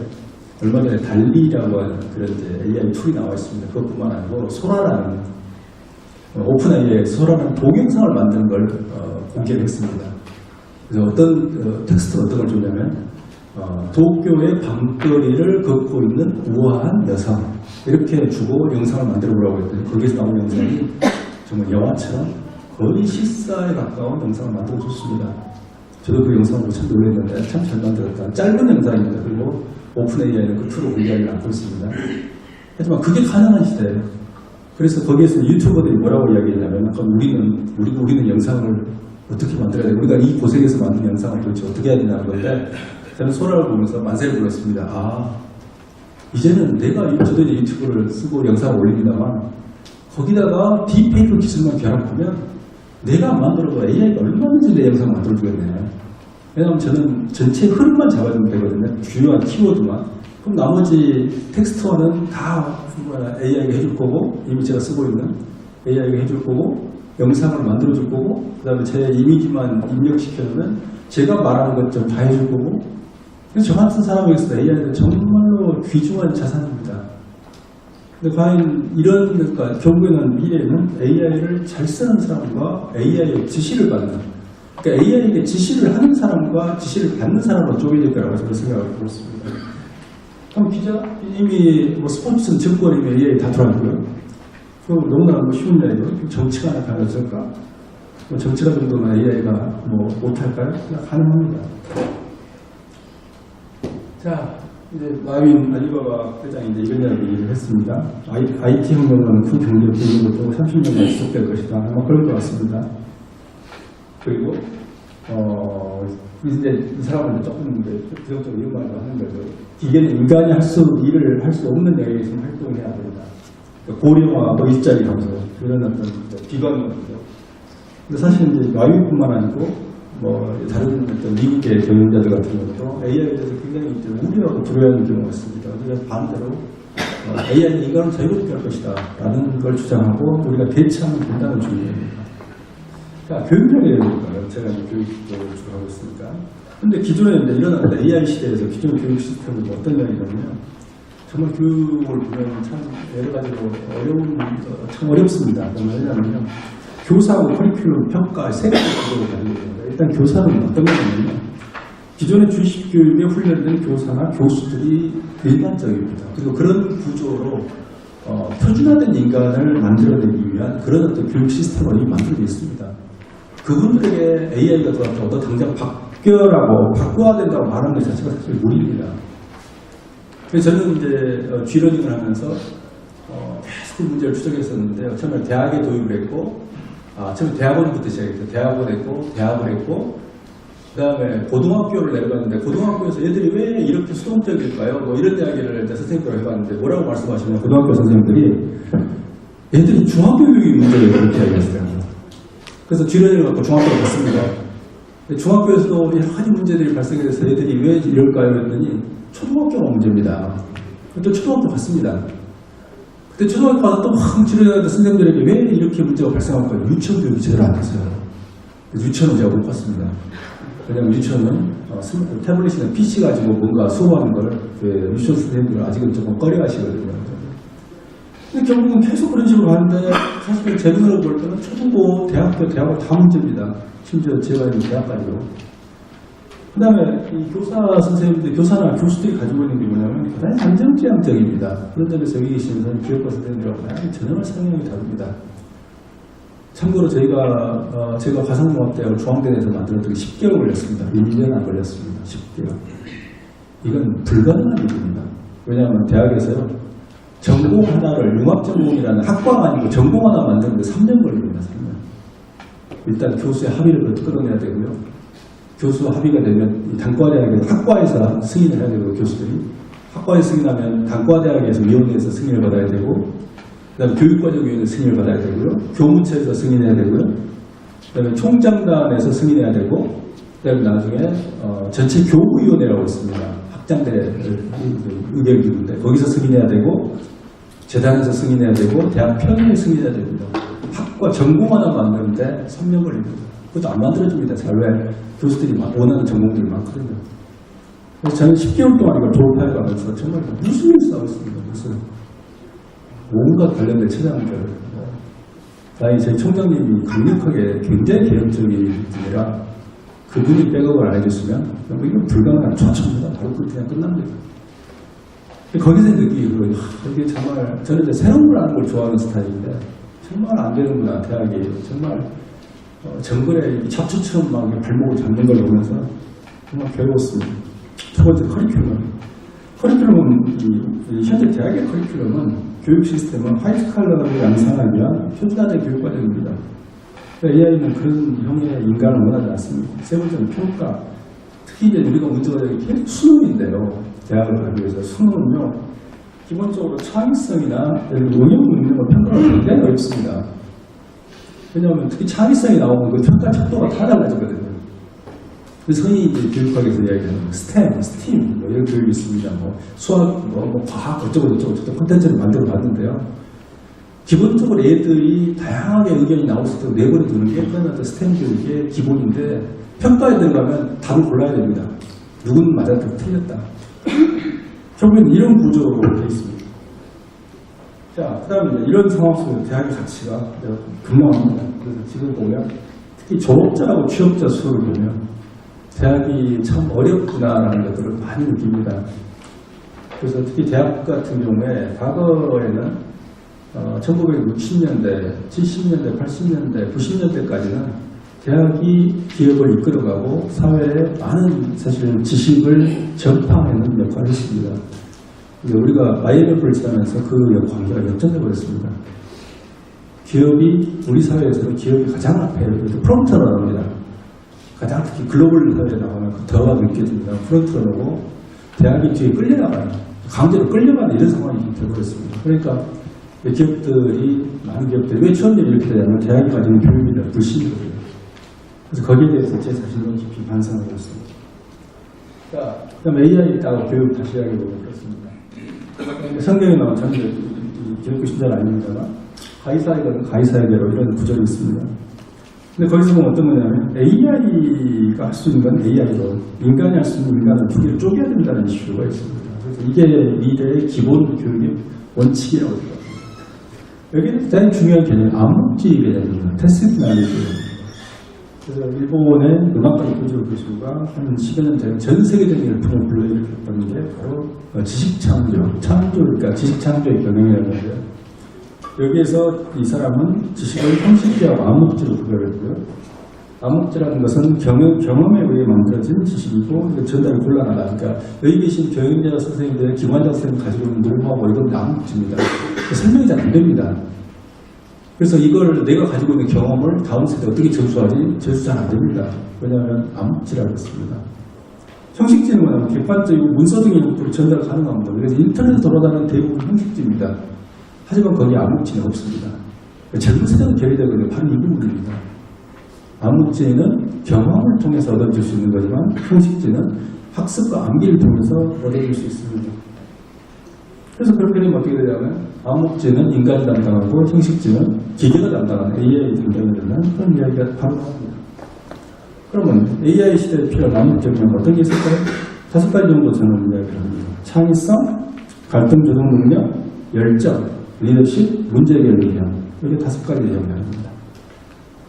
얼마 전에 달리라고 하는 그런 이제 AI 툴이 나와 있습니다. 그것뿐만 아니고 소라라는 오픈 AI 소라라는 동영상을 만드는 걸 공개를 했습니다. 그래서 어떤 텍스트가 어떤 걸 주냐면 도쿄의 밤거리를 걷고 있는 우아한 여성 이렇게 주고 영상을 만들어 보라고 했더니 거기서 나온 영상이 정말 영화처럼 거의 실사에 가까운 영상을 만들어 줬습니다. 저도 그 영상을 보고 참 놀랐는데 참 잘 만들었다. 짧은 영상입니다. 그리고 오픈 AI는 그 툴을 공개하지 않고 있습니다. 하지만 그게 가능한 시대예요. 그래서 거기에서 유튜버들이 뭐라고 이야기했냐면 우리는 영상을 어떻게 만들어야 돼? 우리가 이 고생해서 만든 영상을 도대체 어떻게 해야 되냐는 건데 저는 소라를 보면서 만세를 불렀습니다. 아, 이제는 저도 이제 유튜브를 쓰고 영상을 올립니다만 거기다가 딥페이크 기술만 결합하면 내가 안 만들어도 AI가 얼마든지 내 영상을 만들어주겠네. 왜냐하면 저는 전체 흐름만 잡아주면 되거든요. 중요한 키워드만. 그럼 나머지 텍스트화는 다 AI가 해줄 거고, 이미 제가 쓰고 있는 AI가 해줄 거고, 영상을 만들어줄 거고, 그 다음에 제 이미지만 입력시켜주면 제가 말하는 것 좀 다 해줄 거고. 그래서 저 같은 사람에게서 AI는 정말로 귀중한 자산입니다. 근데 과연 그러니까 결국에는 미래에는 AI를 잘 쓰는 사람과 AI의 지시를 받는, 그러니까 AI에게 지시를 하는 사람과 지시를 받는 사람으로 쪼개질 거라고 저는 생각을 하고 있습니다. 그럼 기자, 이미 스포츠는 증권 이미 AI 다 들어왔고요. 너무나 쉬운 이야기고, 정치가 나타났을까? 정치가 정도는 AI가 못할까요? 그냥 가능합니다. 자, 이제 마윈 알리바바 회장이 이제 이런 이야기를 했습니다. IT 혁명은 큰 경제 기능으로 30년간 지속될 것이다. 아마 그럴 것 같습니다. 그리고 이제 이 사람은 조금 부정적으로 이런 말을 하는 거죠. 기계는 인간이 일을 할 수 없는 영역에서 활동해야 된다. 고령화, 일자리 감소 이런 어떤 비관이거든요. 근데 사실 이제 마윈뿐만 아니고 다른 어떤 미국의 경영자들 같은 경우도 AI에 대해서 굉장히 이제 우려하고 두려워하는 경우가 있습니다. 그래서 반대로 AI는 인간을 자유롭게 할 것이다 라는 걸 주장하고 우리가 대체하면 된다는 주의입니다. 자, 교육적인 예를까요? 제가 이제 교육을 주로 하고 있으니까. 근데 기존에 이제 일어난 AI 시대에서 기존 교육 시스템은 어떤 이야기냐면요. 정말 교육을 보면 참 여러 가지로 참 어렵습니다. 왜냐하면 교사하고 커리큘럼 평가 세 가지 구조로 나뉘어집니다. 일단 교사는 어떤 거냐면요. 기존의 주식 교육에 훈련된 교사나 교수들이 일반적입니다. 그리고 그런 구조로 표준화된 인간을 만들어내기 위한 그런 어떤 교육 시스템을 이미 만들어져 있습니다. 그분들에게 AI가 들어왔다고 당장 바꿔야 된다고 말하는 것 자체가 사실 무리입니다. 그래서 저는 이제 G러닝을 하면서 계속 문제를 추적했었는데요. 처음에 대학에 도입을 했고, 처음에 대학원부터 시작했죠. 대학을 했고, 그 다음에 고등학교를 내려갔는데, 고등학교에서 애들이 왜 이렇게 수동적일까요? 이런 이야기를 선생님과 해봤는데, 뭐라고 말씀하시냐면, 고등학교 선생님들이, 애들이 중학교 교육이 문제예요. 그렇게 이야기했어요. 그래서 G러닝을 갖고 중학교를 갔습니다. 중학교에서도 여러 가지 문제들이 발생해서 애들이 왜 이럴까요? 했더니, 초등학교가 문제입니다. 또 초등학교 갔습니다. 그때 초등학교 가서 또 막 지르는데 선생님들에게 왜 이렇게 문제가 발생할까요? 유치원 교육이 제대로 안 됐어요. 유치원은 제가 못 봤습니다. 왜냐면 유치원은 태블릿이나 PC 가지고 뭔가 수업하는 걸 유치원 선생님들은 아직은 조금 꺼려 하시거든요. 근데 결국은 계속 그런 식으로 하는데 사실 제 눈으로 볼 때는 초중고, 대학교 다 문제입니다. 심지어 제가 있는 대학까지도. 그 다음에 이 교사나 교수들이 가지고 있는 게 뭐냐면 대단히 안정지향적입니다. 그런 점에서 여기 계시는 교육과 선생님들하고 전형을 상향이 다릅니다. 참고로 제가 가상공학대학을 중앙대에서 만들었던 게 10개월 걸렸습니다. 1년 안 걸렸습니다. 10개월. 이건 불가능한 일입니다. 왜냐하면 대학에서요, 전공 하나를 융합전공이라는 학과가 아니고 전공 하나 만드는데 3년 걸립니다. 3년. 일단 교수의 합의를 끌어내야 되고요. 교수 합의가 되면 이 단과대학에 학과에서 승인을 해야 되고 교수들이 학과에서 승인하면 단과대학에서 위원회에서 승인을 받아야 되고 그다음에 교육과정위원회 승인을 받아야 되고요. 교무처에서 승인해야 되고요. 그다음에 총장단에서 승인해야 되고 그다음에 나중에 전체 교부위원회라고 있습니다. 학장대 의결기구인데 거기서 승인해야 되고 재단에서 승인해야 되고 대학 편의에 승인해야 됩니다. 학과 전공 하나 만드는데 3년 걸립니다. 그것도 안 만들어집니다. 잘 왜 교수들이 원하는 전공들이 많거든요. 그래서 저는 10개월 동안 이걸 졸업해가면서 정말 무슨 일을 싸고 있습니다. 무슨 온갖 관련된 처장들. 다행히 저희 총장님이 강력하게 굉장히 개혁적인 분이라 그분이 백업을 안 해줬으면 이건 불가능한 초청보다 바로 그냥 끝납니다. 거기서 느끼고 이게 정말 저는 이제 새로운 걸 하는 걸 좋아하는 스타일인데 정말 안 되는구나. 대학이 정말 정글에 잡초처럼 막 발목을 잡는 걸 보면서 정말 괴로웠습니다. 첫 번째 커리큘럼은 현재 대학의 커리큘럼은 교육 시스템은 화이트 칼라를 양성하기 위한 표준화된 교육 과정입니다. AI는 그런 형의 인간을 원하지 않습니다. 세 번째는 평가. 특히 이제 우리가 문제가 되는 게 수능인데요. 대학을 가기 위해서 수능은요, 기본적으로 창의성이나 응용 능력을 평가하기 굉장히 어렵습니다. 왜냐하면 특히 창의성이 나오면 그 평가 척도가 다 달라지거든요. 그래서 흔히 이제 교육학에서 이야기하는 STEM, 이런 교육이 있습니다. 수학, 과학, 어쩌고 콘텐츠를 만들어 봤는데요. 기본적으로 애들이 다양하게 의견이 나올 수 있도록 내버려 두는 게 그런 스템 교육의 기본인데 평가에 들어가면 답을 골라야 됩니다. 누구는 맞았다, 틀렸다. 결국엔 이런 구조로 되어 있습니다. 자, 그 다음에 이런 상황 속에서 대학의 가치가 급락합니다. 그래서 지금 보면 특히 졸업자하고 취업자 수를 보면 대학이 참 어렵구나라는 것들을 많이 느낍니다. 그래서 특히 대학 같은 경우에 과거에는 1960년대, 70년대, 80년대, 90년대까지는 대학이 기업을 이끌어가고 사회에 많은 사실 지식을 전파하는 역할을 했습니다. 우리가 IMF를 지나면서 그 관계가 역전돼 버렸습니다. 기업이 우리 사회에서는 기업이 가장 앞에 프론트러너라고 합니다. 가장 특히 글로벌 사회에 나가면 더 느껴집니다. 프론트러너고 대학이 뒤에 끌려나가요. 강제로 끌려가는 이런 상황이 되어버렸습니다. 그러니까 기업들이, 많은 기업들이 왜 취업률이 이렇게 되냐면 대학이 가지는 교육이나 불신이거든요. 그래서 거기에 대해서 제 자신도 깊이 반성하고 있습니다. 자, 그 다음에 AI 있다고 교육 다시 이야기해보면 그렇습니다. 성경에 나온 전제, 기독교 신자는 아닙니다만, 가이사이거든 가이사이대로 이런 구절이 있습니다. 근데 거기서 보면 어떤 거냐면, AI가 할 수 있는 건 AI로, 인간이 할 수 있는 인간은 두 개를 쪼개야 된다는 이슈가 있습니다. 그래서 이게 미래의 기본 교육의 원칙이라고 생각합니다. 여기는 가장 중요한 개념이 암묵지 개념입니다. 테스트 나리티. 그래서 일본의 음악가 이코지로 교수가 한 10여 년 전에 전 세계적인 열풍을 불러일으켰던 게 바로 지식창조의 경영이었는데요. 여기에서 이 사람은 지식을 형식지하고 암묵지로 구별했고요. 암묵지라는 것은 경험에 의해 만들어진 지식이고 전달이 곤란하다. 그러니까 여기 계신 교육자 선생님들, 기관자 선생님 가지고 있는 노하우 이건 암묵지입니다. 설명이 잘 안 됩니다. 그래서 이걸 내가 가지고 있는 경험을 다음 세대에 어떻게 전수하지? 전수 잘 안 됩니다. 왜냐하면 암묵지라고 했습니다. 형식지는 뭐냐면 객관적이고 문서등의 형태로 전달 가능합니다. 그래서 인터넷에 돌아다니는 대부분 형식지입니다. 하지만 거기에 암묵지는 없습니다. 젊은 세대가 결의되거든요. 바로 이 부분입니다. 암묵지는 경험을 통해서 얻어질 수 있는 거지만 형식지는 학습과 암기를 통해서 얻어질 수 있습니다. 그래서 그렇게 되면 어떻게 되냐면 암묵지는 인간이 담당하고 형식지는 기계가 담당하는 AI 담당이 되는 그런 이야기가 바로 나옵니다. 그러면 AI 시대에 필요한 암묵적인 어떤 게 있을까요? 5가지 정도 저는 이야기를 합니다. 창의성, 갈등 조정 능력, 열정, 리더십, 문제 해결 능력. 이게 5가지 이야기합니다.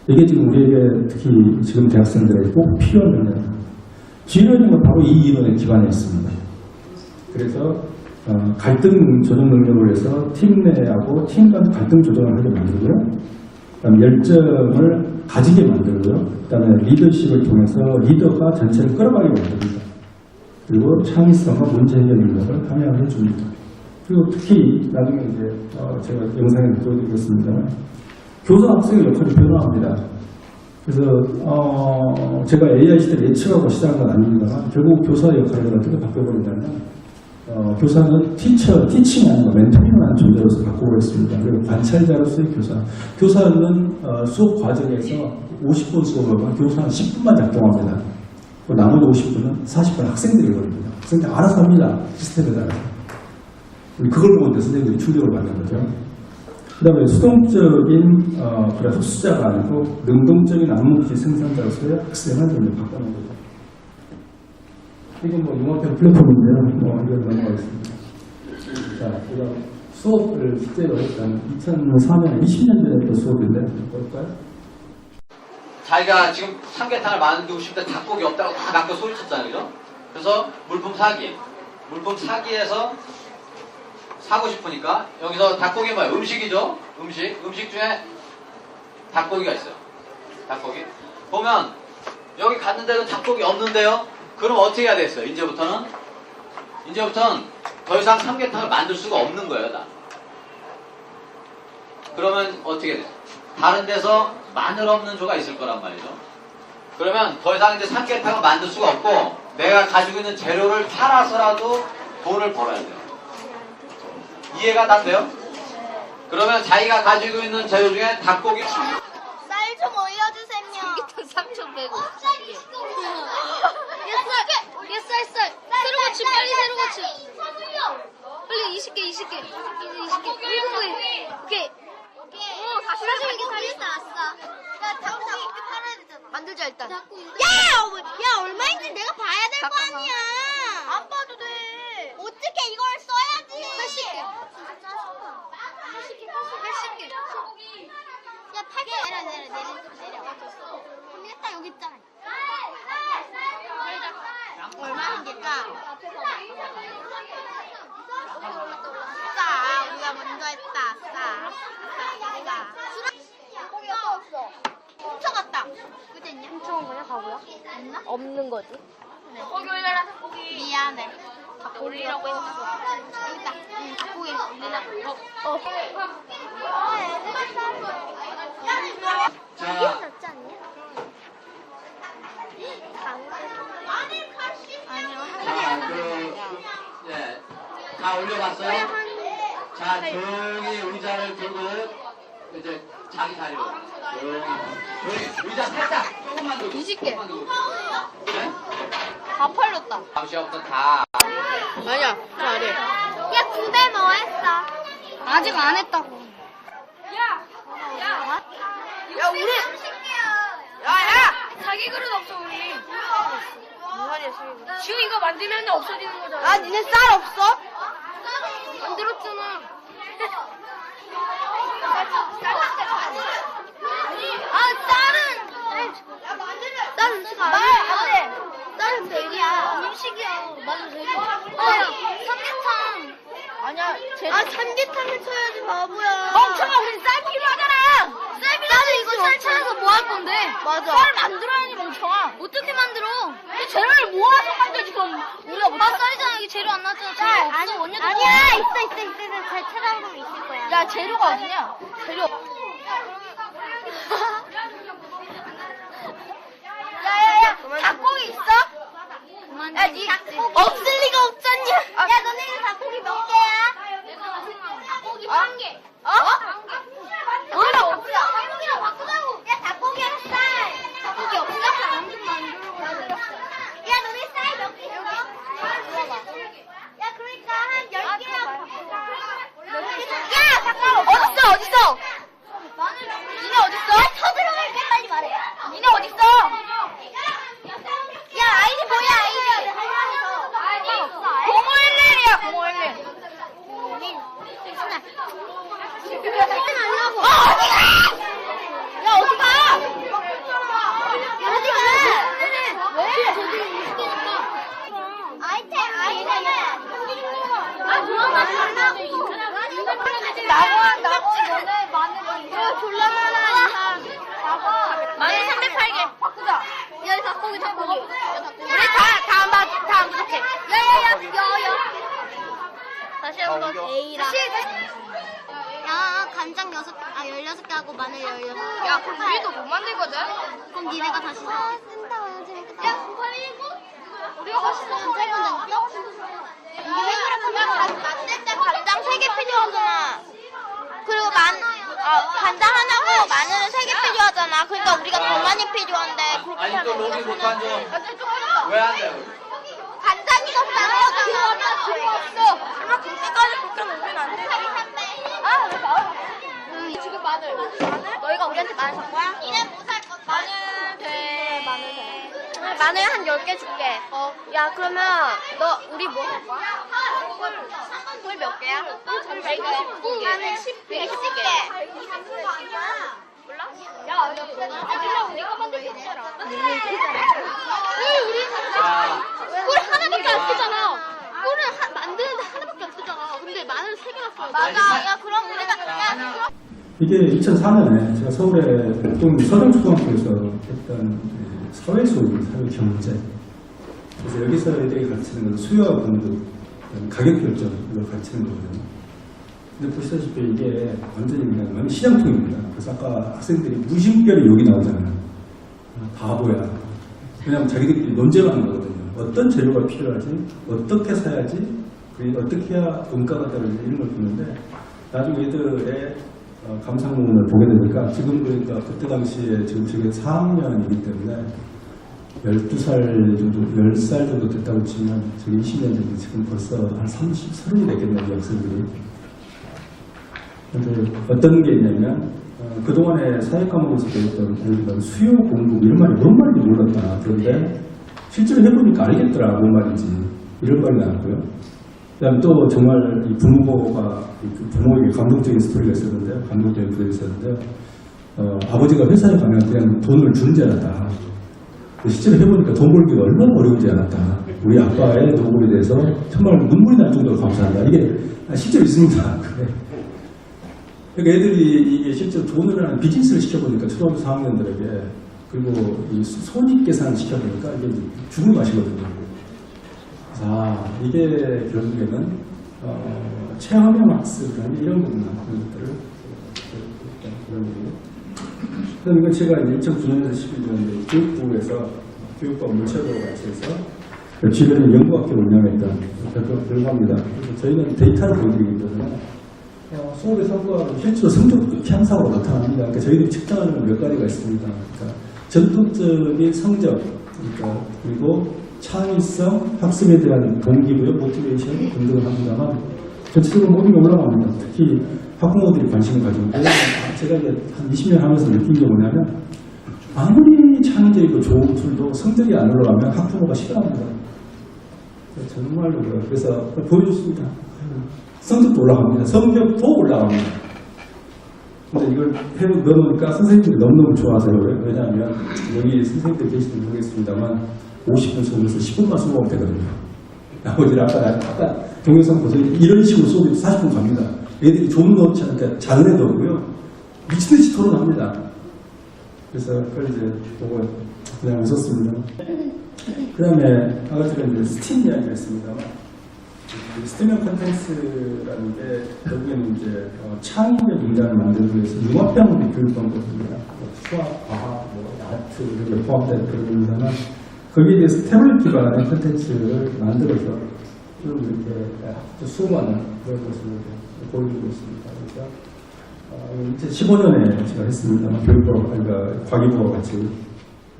이게 지금 우리에게 특히 지금 대학생들에게 꼭 필요한 능력입니다. G러닝은 바로 이 이론에 기반해 있습니다. 그래서 갈등 조정 능력을 해서 팀 내하고 팀 간 갈등 조정을 하게 만들고요. 그다음에 열정을 가지게 만들고요. 그다음에 리더십을 통해서 리더가 전체를 끌어가게 만듭니다. 그리고 창의성과 문제 해결 능력을 함양해 줍니다. 그리고 특히 나중에 이제 제가 영상에 보여드리겠습니다만 교사 학생의 역할이 변화합니다. 그래서 제가 AI 시대를 예측하고 시작한 건 아닙니다만 결국 교사 역할을 어떻게 바꿔버리냐면 교사는 티칭이 아니고 멘토링을 하는 존재로서 바꾸고 있습니다. 그리고 관찰자로서의 교사. 교사는 수업 과정에서 50분 수업을 하면 교사는 10분만 작동합니다. 나머지 50분은 40분 학생들이 걸립니다. 학생들이 알아서 합니다. 시스템에 따라서. 그걸 보고 이제 선생님들이 충격을 받는 거죠. 그 다음에 수동적인 그런 흡수자가 아니고 능동적인 암묵지 생산자로서의 학생을 좀 바꾸는 거죠. 이건 뭐 융합형 플랫폼인데요. 이걸 넘어가겠습니다. 자, 그다음 수업을 실제로 일단 2004년, 20년 전에 했던 수업인데 볼까요? 자기가 지금 삼계탕을 만들고 싶은데 닭고기 없다고 다 갖고 소리쳤잖아요, 그죠? 그래서 물품 사기에서 사고 싶으니까 여기서 닭고기 뭐예요? 음식이죠? 음식 중에 닭고기가 있어요. 닭고기. 보면 여기 갔는데도 닭고기 없는데요? 그럼 어떻게 해야 되겠어요? 이제부터는 더 이상 삼계탕을 만들 수가 없는 거예요, 다. 그러면 어떻게 돼요? 다른 데서 마늘 없는 조가 있을 거란 말이죠. 그러면 더 이상 이제 삼계탕을 만들 수가 없고 내가 가지고 있는 재료를 팔아서라도 돈을 벌어야 돼요. 이해가 다 돼요? 그러면 자기가 가지고 있는 재료 중에 닭고기 쌀 좀 올려주세요. 삼계탕 3,100원. 쌀. 새로 고침, 빨리 새로 고침. 빨리 20개. 오케이. 다시 이게 왔어. 야, 닭고기 이렇게 팔아야 되잖아. 만들자 일단. 야, 얼마인지 내가 봐야 될 거 아니야. 안 봐도 돼. 어떻게 이걸 써야지. 80개. 80개. 야, 8개. 내려. 삼계탕 여기 있잖아. 얼마 생길까? 우리가 먼저 했다. 고기 없어. 훔쳐갔다. 그랬냐? 훔쳐간 거냐, 바보야? 없나? 없는 거지. 네. 고기 올려라. 미안해. 올리라고 했어. 여기다. 응, 닭고기 올리라. 자, 낫지 않냐? 다 올려봤어요? 자, 조용히 의자를 들고 이제 자기 자리로 조용히 의자 살짝 조금만 들고 20개. 네? 다 팔렸다. 다음 시간부터 다 아니야, 잘해. 야, 9대 뭐 했어? 아직 안 했다고. 야, 우리. 야! 자기 그릇 없어, 우리. 뭐하냐, 지금 이거 만들면 없어지는 거잖아. 아, 니네 쌀 없어? 만들었잖아. 쌀은 음식 아니야. 쌀은 대리야. 음식이야. 맞아, 대리야. 삼계탕. 아니야, 삼계탕을 쳐야지, 바보야. 멍청아, 우리 쌀 필요하잖아. 쌀은 이거 쌀 찾아서 뭐 할 건데? 맞아. 쌀을 만들어야지, 멍청아. 어떻게 만들어? 재료를 모아서 만들지, 그럼. 우리가 못 쌀이잖아. 여기 재료 안 나왔잖아. 재료 없어, 원료도 아니야, 있어. 잘 찾아보면 있을 거야. 야, 재료가 어디냐? 재료. 야야야, 닭고기 있어? 야, 니 없을 리가 없잖냐? 야, 너네 닭고기 몇 개야? 닭고기 1개. 우리가 없어. 닭고기랑 바꾸자고. 야, 닭고기랑 쌀. 닭고기 없어? 완전 만들어. 야, 너네 쌀 몇 개 있어? 야, 그러니까 한 10개랑 바꾸자. 야, 잠깐만. 어딨어? 니네 어딨어? 야, 쳐들어갈게, 빨리 말해. 니네 어딨어? 야, 아이디 뭐야, 아이디? 0511이야, 0511. 어디가? 야, 어디가? 왜? 아이템은. 그런 거 달라고. 나고, 너네 마늘 이거 졸라 많아. 마늘 308개. 바꾸자. 야, 닭고기 다 먹어. 우리 다 안 부족해. 야. 다시 한번 A랑. 야, 간장 16개 하고 마늘 16개. 야, 그럼 우리도 못 만들거든? 그럼 니네가 다시 사. 아, 쓴다. 재밌겠다. 야, 우리가 다시 사. 이게 왜 그래? 만들 때 간장 3개 필요하잖아. 그리고 간장 하나고 마늘은 3개 필요하잖아. 그러니까 우리가 더 많이 필요한데. 그렇게 아니 또 하면 로비 우리가 못한 줘. 왜 안 돼? 간장이 더 싼 거잖아. 필요 없어. 설마 그때까지 그렇게 먹으면 안 되지. 아, 왜 나와? 지금 마늘. 너희가 우리한테 마늘 살 거야? 니네 뭐 살 건데? 마늘 돼. 마늘 한 10개 줄게. 야, 그러면 우리 뭐 살 거야? 꿀 몇 개야? 꿀 120개. 마늘 10개. 몰라? 야, 우리가 만들 수 없잖아. 꿀 하나밖에 안 쓰잖아. 꿀을 만드는데 하나밖에 안 쓰잖아. 근데 마늘 3개나 써. 맞아. 야, 그럼 우리가 이게 2004년에 제가 서울의 서정초등학교에서 했던 사회수업, 사회경제. 그래서 여기서 애들이 가르치는 건 수요와 공급, 가격 결정, 이걸 가르치는 거거든요. 근데 보시다시피 이게 완전히 그냥 시장통입니다. 그래서 아까 학생들이 무심결에 욕이 나오잖아요. 바보야. 왜냐하면 자기들끼리 논쟁하는 거거든요. 어떤 재료가 필요하지, 어떻게 사야지, 그리고 어떻게 해야 원가가 떨어지지, 이런 걸 보는데, 나중에 얘들의 감상문을 보게 되니까, 지금 그러니까 그때 당시에 지금 저게 4학년이기 때문에 12살 정도, 10살 정도 됐다고 치면, 저기 20년 전에 지금 벌써 한 30이 됐겠네요, 이 학생들이. 근데 어떤 게 있냐면, 그동안에 사회과목에서 배웠던 예를 들어 수요 공급 이런 말이 뭔 말인지 몰랐다. 그런데 실제로 해보니까 알겠더라, 뭔 말인지. 이런 말이 나왔고요. 그 다음에 또 정말 이 부모에게 감동적인 스토리가 있었는데요. 감동적인 구절이 있었는데요. 아버지가 회사에 가면 그냥 돈을 주는 줄 알았다. 실제로 해보니까 돈 벌기가 얼마나 어려운지 알았다. 우리 아빠의 노고에 대해서 정말 눈물이 날 정도로 감사한다. 이게 실제로 있습니다. 그러니까 애들이 이게 실제로 돈을 하는 비즈니스를 시켜보니까 초등학교 4학년들에게 그리고 이 손익 계산을 시켜보니까 이게 죽은 맛이거든요. 자, 이게 결국에는 체험형 학습이라는 이런 부분 그런 것들을 그런 거고. 그럼 이거 제가 2009년에서 11년에 교육부에서 교육법 문체부와 같이 해서 주변에 연구학교를 운영했던 결과입니다. 그래서 저희는 데이터를 보여드리기 때문에 수업의 성과가 실제로 성적 향상으로 나타납니다. 그러니까 저희들이 측정하는 몇 가지가 있습니다. 그러니까 전통적인 성적, 그러니까 그리고 창의성, 학습에 대한 동기부여, 모티베이션 등등을 합니다만 전체적으로 모든 게 올라갑니다. 특히 학부모들이 관심을 가지고 제가 이제 한 20년 하면서 느낀 게 뭐냐면 아무리 창의적이고 좋은 툴도 성적이 안 올라가면 학부모가 싫어합니다. 정말로 그래요. 그래서 보여줬습니다. 성적도 올라갑니다. 성적도 올라갑니다. 근데 이걸 넣어놓으니까 선생님들이 너무너무 좋아하세요. 왜냐하면 여기 선생님들 계시는지 모르겠습니다만 50분 수업에서 10분만 수업하면 되거든요. 나머지는 아까 동영상 보세요. 이런 식으로 수업이 40분 갑니다. 애들이 좋은 거 넣지 않으니까 작은 애도 없고요. 미친듯이 토론합니다. 그래서 그걸 이제 보고 그냥 웃었습니다. 그 다음에 아까 제가 이제 스팀 이야기를 했습니다만 스팀형 컨텐츠라는 게 결국에는 이제 창의적 인간을 만들기 위해서 융합형 교육 방법입니다. 수학, 과학, 아트 이런 게 포함된 그런 겁니다만 거기에 대해서 태블릿 기반의 컨텐츠를 만들어서 좀 이렇게 수많은 그런 것을 보여주고 있습니다. 그러니까 2015년에 제가 했습니다만 교육부, 그러니까 과기부와 같이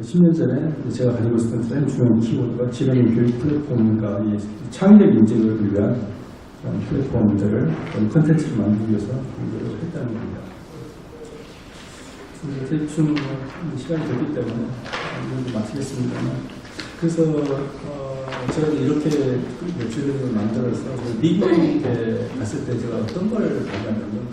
10년 전에 제가 가지고 있었던 가장 중요한 키워드가 지금 교육 플랫폼과 이 창의적 인재를 위한 플랫폼들을 컨텐츠를 만들기 위해서 공부를 했다는 겁니다. 대충 시간이 됐기 때문에 이런 거 마치겠습니다만 그래서 제가 이렇게 웹툰을 만들어서 미국에 갔을 때 제가 어떤 걸 봤냐면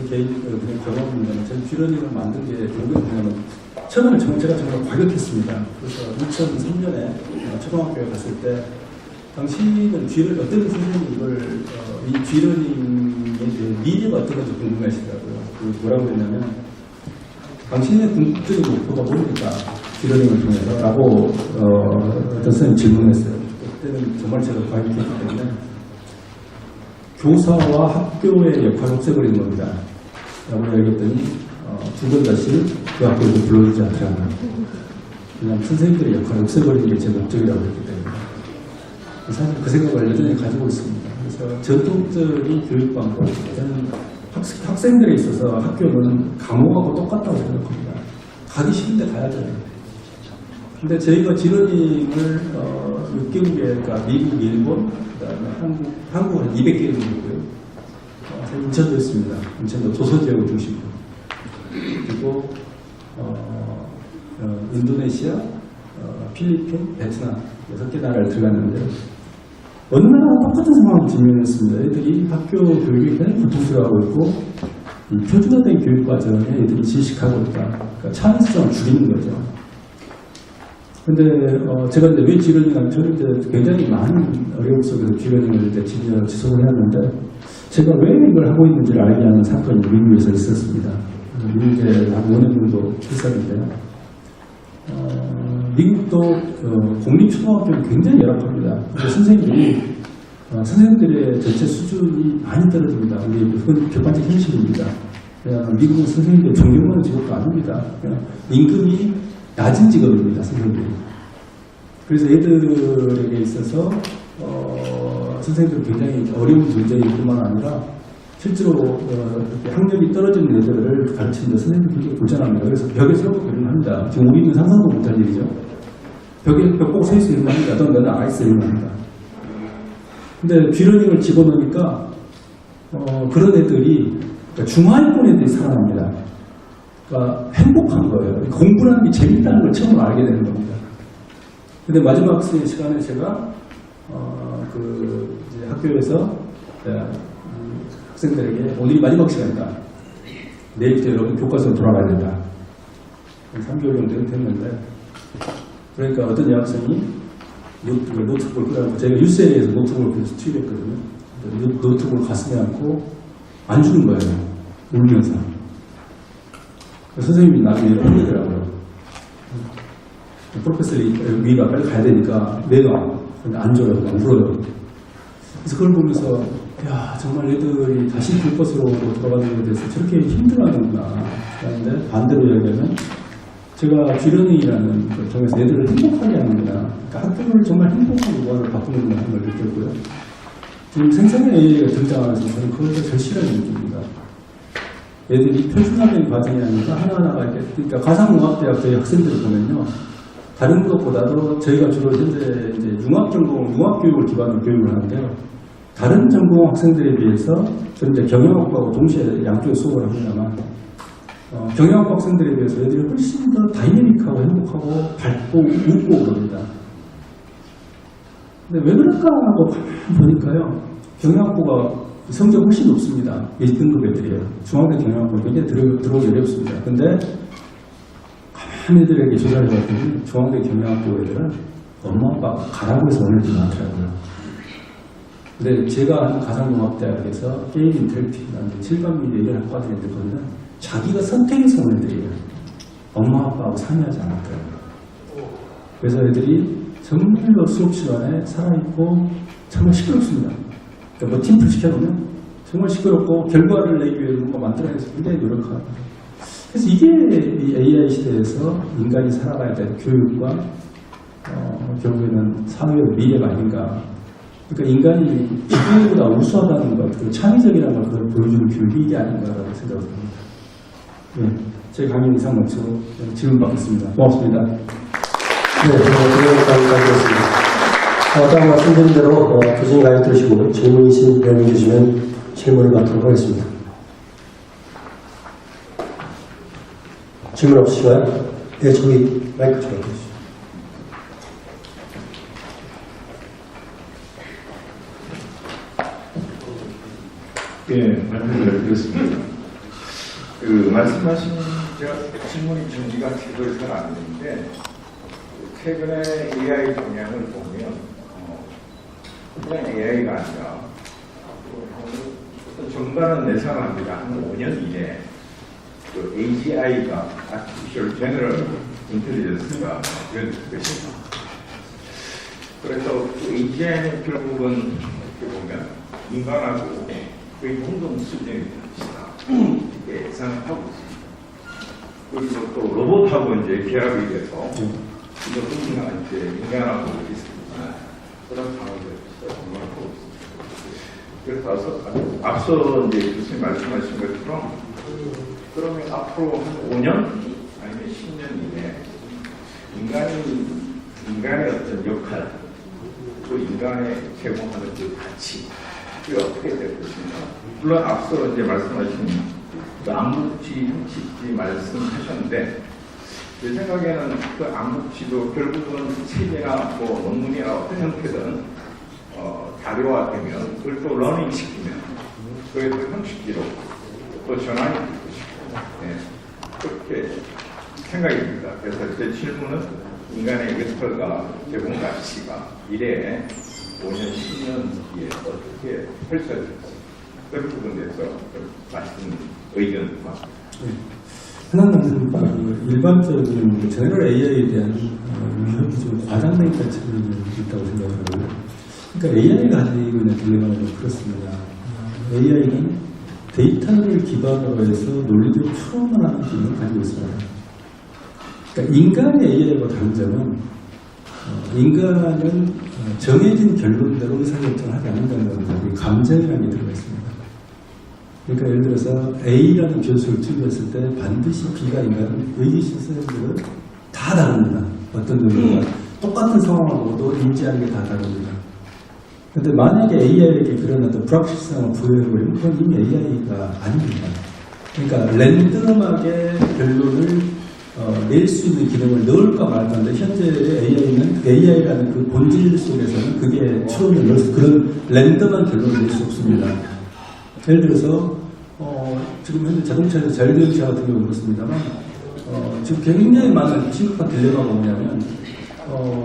개인적으로 그냥 경험입니다. 전 뷰러닝을 만든 게 뭐냐면 처음에 제가 정말 과격했습니다. 그래서 2003년에 초등학교에 갔을 때 당시는 어떤 선생님이 이걸 이 뷰러닝의 미래가 어떤 건지 궁금해하시더라고요. 뭐라고 했냐면 당신의 궁극적인 목표가 뭡니까? 뷰러닝을 통해서 라고 어떤 선생님이 질문했어요. 그때는 정말 제가 과격했기 때문에 교사와 학교의 역할을 없애버리는 겁니다. 라고 이야기했더니 두 번 다시 그 학교에 불러주지 않더라. 그냥 선생님들의 역할을 없애버리는 게 제 목적이라고 했기 때문에 사실 그 생각을 여전히 가지고 있습니다. 그래서 전통적인 교육 방법, 저는 학생들에 있어서 학교는 감옥하고 똑같다고 생각합니다. 가기 싫은데 가야 돼요. 근데 저희가 지러닝을 6개국에, 그러니까 미국, 일본, 그다음에 한국은 한 200개 정도 있고요. 인천도 있습니다. 인천도 조선 지역을 중심으로. 그리고 인도네시아, 필리핀, 베트남 6개 나라를 들어갔는데 어느 나라랑 똑같은 상황을 직면했습니다. 애들이 학교 교육이 굉장히 고통스러워하고 있고 이 표준화된 교육 과정에 애들이 지식하고 있다. 그러니까 창의성을 줄이는 거죠. 근데 제가 이제 왜 지러닝을 저는 이제 굉장히 많은 어려움 속에서 지러닝을 이제 지속을 해왔는데 제가 왜 이걸 하고 있는지를 알게 하는 사건이 미국에서 있었습니다. 미국에 한 5년 정도 있었는데요. 미국도 공립초등학교는 굉장히 열악합니다. 선생님들이 선생님들의 전체 수준이 많이 떨어집니다. 그건 객관적 현실입니다. 미국은 선생님들 존경하는 직업도 아닙니다. 임금이 낮은 직업입니다, 선생님들이. 그래서 애들에게 있어서 선생님들은 굉장히 어려운 존재일 뿐만 아니라 실제로 학력이 떨어지는 애들을 가르치는데 선생님들이 굉장히 불편합니다. 그래서 벽에 세우고 그러는 합니다. 지금 우리는 상상도 못할 일이죠. 벽에 벽 꼭 서 있어 있는 합니다. 넌 나는 아이스 있는 합니다. 근데 쥐러닝을 집어넣으니까 그런 애들이 그러니까 중하위권 애들이 살아납니다. 그러니까 행복한 거예요. 공부라는 게 재밌다는 걸 처음 알게 되는 겁니다. 근데 마지막 시간에 제가 이제 학교에서 학생들에게 오늘이 마지막 시간이다. 내일부터 여러분 교과서로 돌아가야 된다. 3개월 정도 됐는데 그러니까 어떤 여학생이 노트북을 끄라고 제가 UCLA에서 노트북을 그래서 투입했거든요. 노트북을 가슴에 안고 안 주는 거예요. 울면서. 선생님이 나중에 혼내더라고요. 프로페서 위가 빨리 가야 되니까 내가 안 줘요. 울어요. 그래서 그걸 보면서 야 정말 애들이 다시 불꽃으로 돌아가는 데 대해서 저렇게 힘들어하는구나. 그런데 반대로 이야기하면 제가 쥐러닝이라는 걸 통해서 애들을 행복하게 하는구나. 그러니까 학교를 정말 행복한 무언을 바꾸는구나 하는 걸 느꼈고요. 지금 생생한 AI가 등장하면서 저는 그걸 더 절실하게 느낍니다. 애들이 표준화된 과정이 아니라 하나하나가 이렇게, 그러니까 가상융합대학 저희 학생들을 보면요. 다른 것보다도 저희가 주로 현재 이제 융합교육을 기반으로 교육을 하는데요. 다른 전공 학생들에 비해서 저는 이제 경영학부하고 동시에 양쪽에 수업을 합니다만 경영학부 학생들에 비해서 애들이 훨씬 더 다이내믹하고 행복하고 밝고 웃고 그럽니다. 근데 왜 그럴까 하고 보니까요. 경영학부가 성적 훨씬 높습니다. 1등급 애들이에요. 중학교 경영학부는 굉장히 들어오기 어렵습니다. 근데 가만히 애들에게 조사를 해봤더니 중학교 경영학부 애들은 엄마 아빠가 가라고 해서 오늘 좀 많더라고요. 근데 제가 하는 가상융합대학에서 게임 인터랙티브라는 7반 미래 이런 학과들이 있는데 거기는 자기가 선택해서 온 애들이에요. 엄마 아빠하고 상의하지 않았더라고요. 그래서 애들이 정말로 수업 시간에 살아있고 정말 시끄럽습니다. 그러니까 뭐 팀플 시켜놓으면 정말 시끄럽고 결과를 내기 위해 뭔가 만들어내서 굉장히 노력하고 그래서 이게 이 AI 시대에서 인간이 살아가야 될 교육과 결국에는 사회의 미래가 아닌가. 그러니까 인간이 기계보다 우수하다는 것, 그리고 창의적이라는 걸 그걸 보여주는 교육이 이게 아닌가라고 생각을 합니다. 네, 제 강의 이상 마치고 질문 받겠습니다. 고맙습니다. 네, 질문까지 드렸습니다. 아까 말씀드린 대로 교수님 강의 들으시고 질문이신 명의 주시면 질문을 받도록 하겠습니다. 질문 없으신가요? 네, 저기 마이크 좀 해주시죠. 예, 말씀을 드렸습니다. 말씀하신 제가 질문이 준비가 제대로 잘 안 되는데 최근에 AI 동향을 보면 그냥 AI가 아니라 어떤 정반은 예상합니다. 한 5년 이내에 그 AGI가 Artificial General Intelligence가 될 것입니다. 그래서 그 AGI는 결국은 이렇게 보면 인간하고 거의 동등 수준이 되시다 이렇게 예상을 하고 있습니다. 그리고 또 로봇하고 이제 결합이 돼서 이제 우리가 이제 인간하고 있습니다. 그런 상황을 생각하고 있습니다. 그래서 앞서 이제 교수님 말씀하신 것처럼 그러면 앞으로 한 5년 아니면 10년 이내에 인간의 어떤 역할, 또 인간의 제공하는 그 가치, 이게 어떻게 될 것인가. 물론 앞서 이제 말씀하신 그 암묵지, 형식지 말씀하셨는데, 제 생각에는 그 암묵지도 결국은 책이나 뭐 논문이나 어떤 형태든 자료화되면 그걸 또 러닝 시키면 그게 또 형식지로 또 전환이 될 것이고, 네. 그렇게 생각이 듭니다. 그래서 제 질문은 인간의 역할과 제공 가치가 미래에 5년, 10년 뒤에 어떻게 펼쳐질지 그런 부분에서 말씀 의견과 하나는 일반적인 제너럴 AI에 대한 위협이 좀 과장된 가치는 있다고 생각하고요. 그러니까 AI가 가지고 있는 딜레마는 좀 그렇습니다. AI는 데이터를 기반으로 해서 논리적 추론을 하는 기능을 가지고 있습니다. 그러니까 인간의 AI하고 다른 점은 인간은 정해진 결론대로 의사결정을 하지 않는다는 겁니다. 감정이라는 게 들어가 있습니다. 그러니까 예를 들어서 A라는 변수를 투입했을 때 반드시 B가 인간은 의기심사들은 다 다릅니다. 어떤 점보다 똑같은 상황하고도 인지하는 게 다 다릅니다. 그런데 만약에 AI에게 그런 어떤 불확실성을 부여해버리면 그건 이미 AI가 아닙니다. 그러니까 랜덤하게 결론을 낼 수 있는 기능을 넣을까 말까인데 현재의 AI라는 그 본질 속에서는 그게 추론을 넣어서 그런 랜덤한 결론을 낼 수 없습니다. 예를 들어서 지금 현재 자동차에서 자율주행차 같은 경우 그렇습니다만 지금 굉장히 많은 심각한 딜레마가 뭐냐면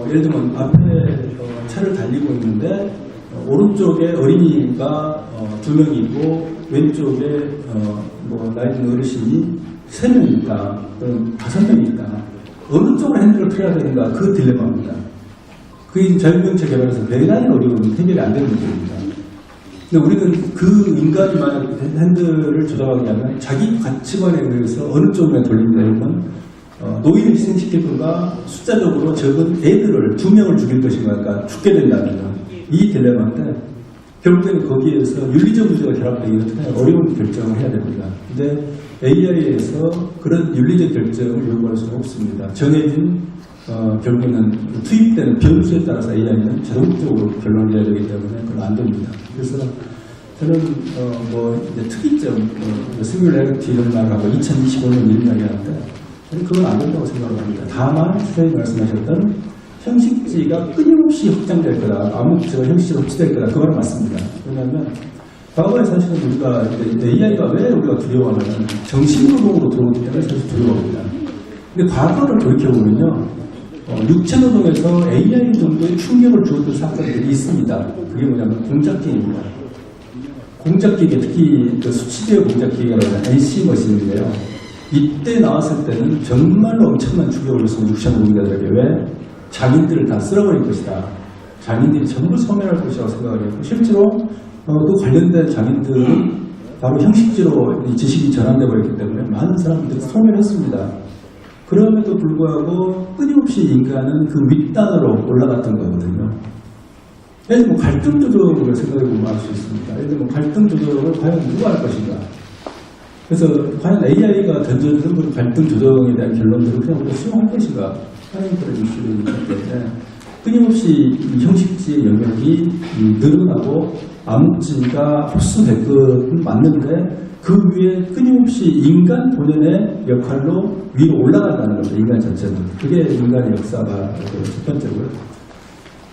예를 들면 앞에 차를 달리고 있는데 오른쪽에 어린이가 2명이 있고 왼쪽에 뭐 나이 든 어르신이 3명이 있다 또는 5명이 있다. 어느 쪽으로 핸들을 펴야 되는가 그 딜레마입니다. 그게 자율주행차 개발에서 대단히 어려운 해결이 안 되는 문제입니다. 근데 우리는 그 인간이 만약 핸들을 조작하게 하면 자기 가치관에 의해서 어느 쪽으로 돌립니다. 이러면 노인을 희생시킬 건가 숫자적으로 적은 애들을 2명을 죽일 것인가 그러니까 죽게 된다는 거. 이 딜레마인데 결국에는 거기에서 윤리적 문제가 결합되기 때문에 어려운 결정을 해야 됩니다. 근데 AI에서 그런 윤리적 결정을 요구할 수는 없습니다. 정해진 결국에는 투입되는 변수에 따라서 AI는 자동적으로 결론을 내야 되기 때문에 그건 안 됩니다. 그래서 저는 이제 특이점, 시뮬레리티 이런 말하고 2025년 이런 이야기 하는데 저는 그건 안 된다고 생각을 합니다. 다만 선생님이 말씀하셨던 형식지가 끊임없이 확장될 거다. 암묵지가 형식지로 흡수될 거다. 그 말은 맞습니다. 왜냐하면 과거에 사실은 우리가 AI가 왜 우리가 두려워하냐면 정신노동으로 들어오기 때문에 사실 두려워합니다. 근데 과거를 돌이켜보면요. 육체노동에서 AI 정도의 충격을 주었던 사건들이 있습니다. 그게 뭐냐면 공작기계입니다. 공작기계, 특히 그 수치제어 공작기계라고 하는 NC 머신인데요. 이때 나왔을 때는 정말로 엄청난 충격을 줬습니다. 육체노동자들에게. 왜? 장인들을 다 쓸어버릴 것이다. 장인들이 전부 소멸할 것이라고 생각을 했고 실제로 또 관련된 장인들은 바로 형식지로 이 지식이 전환되어 버렸기 때문에 많은 사람들이 소멸했습니다. 그럼에도 불구하고 끊임없이 인간은 그 윗단으로 올라갔던 거거든요. 예를 들면 갈등 조정을 생각해보면 알 수 있습니다. 예를 들면 갈등 조정을 과연 누가 할 것인가. 그래서 과연 AI가 던져주는 그 갈등 조정에 대한 결론들을 그냥 우리가 수용할 것인가 하는 그런 이슈를 있기 때문에 끊임없이 이 형식지의 영역이 늘어나고 암묵지가 흡수될 것은 맞는데 그 위에 끊임없이 인간 본연의 역할로 위로 올라간다는 겁니다. 인간 전체는. 그게 인간의 역사가 첫 번째고요.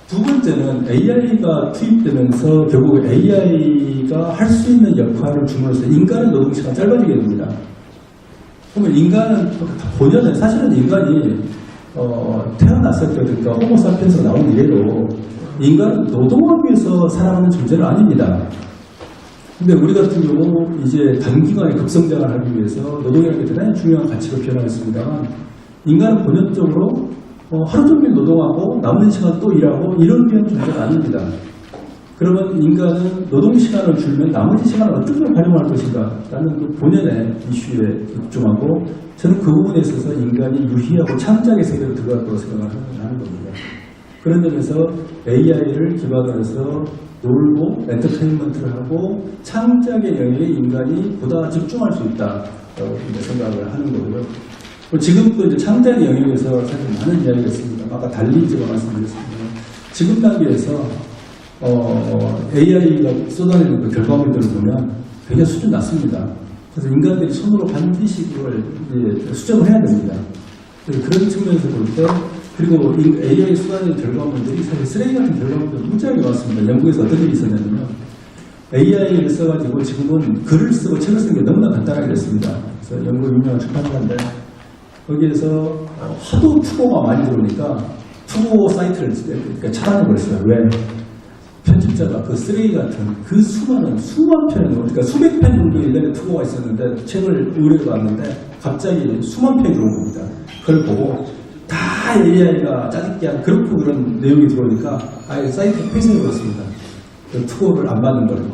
두 번째는 AI가 투입되면서 결국 AI가 할 수 있는 역할을 줌으로써 인간의 노동시간이 짧아지게 됩니다. 그러면 인간은 본연은 사실은 인간이 태어났을 때 그러니까 호모사피엔스가 나온 이래로 인간은 노동하기 위해서 살아가는 존재는 아닙니다. 근데 우리 같은 경우 이제 단기간에 급성장을 하기 위해서 노동이라는 게 대단히 중요한 가치로 변화했습니다만 인간은 본연적으로 하루 종일 노동하고 남는 시간 또 일하고 이런 위한 존재가 아닙니다. 그러면 인간은 노동시간을 줄면 나머지 시간을 어떻게 활용할 것인가 라는 그 본연의 이슈에 집중하고 저는 그 부분에 있어서 인간이 유희하고 창작의 세계로 들어갈 거라고 생각하는 겁니다. 그런 점에서 AI를 기반으로 해서 놀고 엔터테인먼트를 하고 창작의 영역에 인간이 보다 집중할 수 있다 생각을 하는 거고요. 지금도 이제 창작의 영역에서 사실 많은 이야기가 있습니다. 아까 달리 제가 말씀드렸습니다. 지금 단계에서 AI가 쏟아내는 그 결과물들을 보면 굉장히 수준 낮습니다. 그래서 인간들이 손으로 반드시 그걸 이제 수정을 해야 됩니다. 그런 측면에서 볼 때, 그리고 AI 쏟아내는 결과물들이 사실 쓰레기 같은 결과물들이 무지하게 많습니다. 영국에서 어떤 일이 있었냐면요. AI를 써가지고 지금은 글을 쓰고 책을 쓰는 게 너무나 간단하게 됐습니다. 그래서 영국 유명한 출판사인데, 거기에서 하도 투고가 많이 들어오니까 투고 사이트를 그러니까 차단해버렸어요. 왜? 편집자가 그 쓰레기 같은 그 수만 편을, 그러니까 수백 편 정도 예전에 투고가 있었는데 책을 의뢰를 받았는데 갑자기 수만 편이 들어온 겁니다. 그걸 보고 다 AI가 짜집기 한 그런 내용이 들어오니까 아예 사이트 폐쇄해버렸습니다. 그 투고를 안 받는 걸로.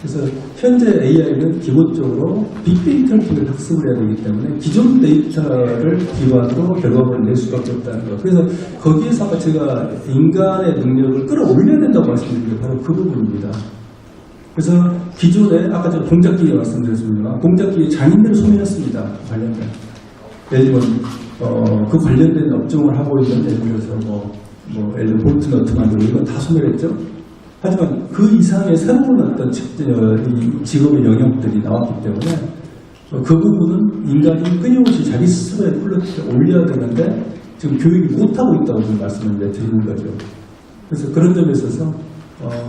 그래서 현재 AI는 기본적으로 빅데이터를 학습을 해야 되기 때문에 기존 데이터를 기반으로 결과물을 낼 수밖에 없다는 거. 그래서 거기에서 아까 제가 인간의 능력을 끌어올려야 된다고 말씀드린 게 바로 그 부분입니다. 그래서 기존에 아까 제가 공작기계 말씀드렸습니다만 공작기계 장인들을 소멸했습니다. 관련된. 예를 들면 그 관련된 업종을 하고 있는 예를 들어서 예를 들어 볼트너트 만들고 이건 다 소멸했죠. 하지만 그 이상의 새로운 어떤 직업의 영역들이 나왔기 때문에 그 부분은 인간이 끊임없이 자기 스스로에 올려야 되는데 지금 교육이 못하고 있다고 말씀을 드리는 거죠. 그래서 그런 점에 있어서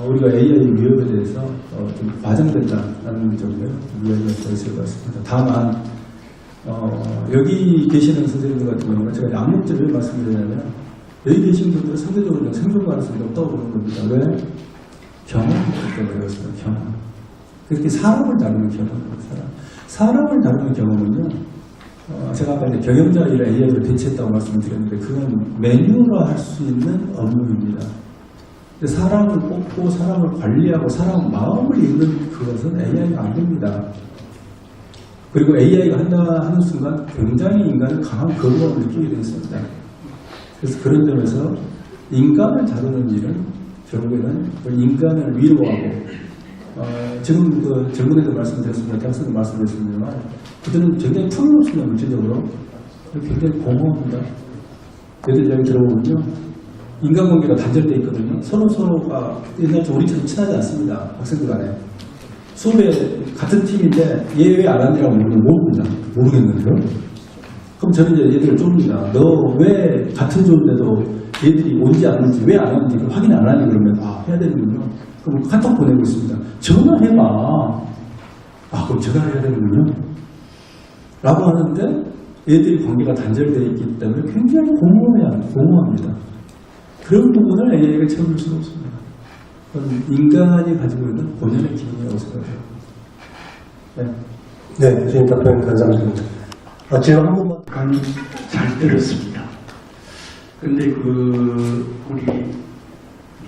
우리가 AI 위협에 대해서 좀 과장된다는 점에 이야기가 더 있을 것 같습니다. 다만 여기 계시는 선생님들 같은 경우는 제가 암묵적으로 말씀드리냐면 여기 계신 분들은 상대적으로 생존 가능성이 없다고 보는 겁니다. 왜? 경험이 있기 때문에 그렇습니다. 경험. 그렇게 사람을 다루는 경험입니다. 사람을 다루는 경험은요, 제가 아까 이제 경영자 일에 AI를 대체했다고 말씀드렸는데, 그건 매뉴얼화 할 수 있는 업무입니다. 사람을 뽑고, 사람을 관리하고, 사람 마음을 읽는 그것은 AI가 안 됩니다. 그리고 AI가 한다 하는 순간 굉장히 인간은 강한 거부감을 느끼게 되어 있습니다. 그래서 그런 점에서 인간을 다루는 일은 결국에는 인간을 위로하고 지금 그 전문에도 말씀드렸습니다. 대학생도 말씀드렸습니다만 그들은 굉장히 풍요롭습니다. 물질적으로 굉장히 공허합니다. 얘들 이야기 들어보면요, 인간관계가 단절되어 있거든요. 서로가 옛날처럼 우리처럼 친하지 않습니다. 학생들 간에 수업에 같은 팀인데 얘 왜 안 왔냐고 물으면 모르겠는데요. 그럼 저는 이제 얘들을 좁니다. 너 왜 같은 조인데도 얘들이 온지 안 온지 왜 안 왔는지 확인 안 하니 그러면 해야 되는군요. 그럼 카톡 보내고 있습니다. 전화해봐. 그럼 전화를 해야 되는군요. 라고 하는데 얘들이 관계가 단절되어 있기 때문에 굉장히 공허합니다. 그런 부분을 AI가 채워줄 수가 없습니다. 그건 인간이 가지고 있는 본연의 기능이라고 생각해요. 네, 교수님 답변 감사합니다. 질문 한 번만. 강의 잘 들었습니다. 근데 우리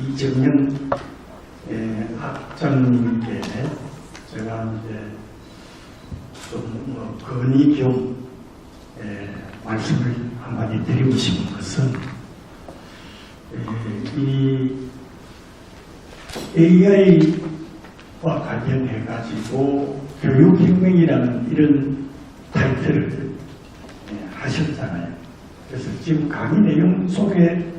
이정현 학장님께 제가 이제 좀 건의 겸 말씀을 한마디 드리고 싶은 것은 이 AI와 관련해 가지고 교육혁명이라는 이런 타이틀을 하셨잖아요. 그래서 지금 강의 내용 속에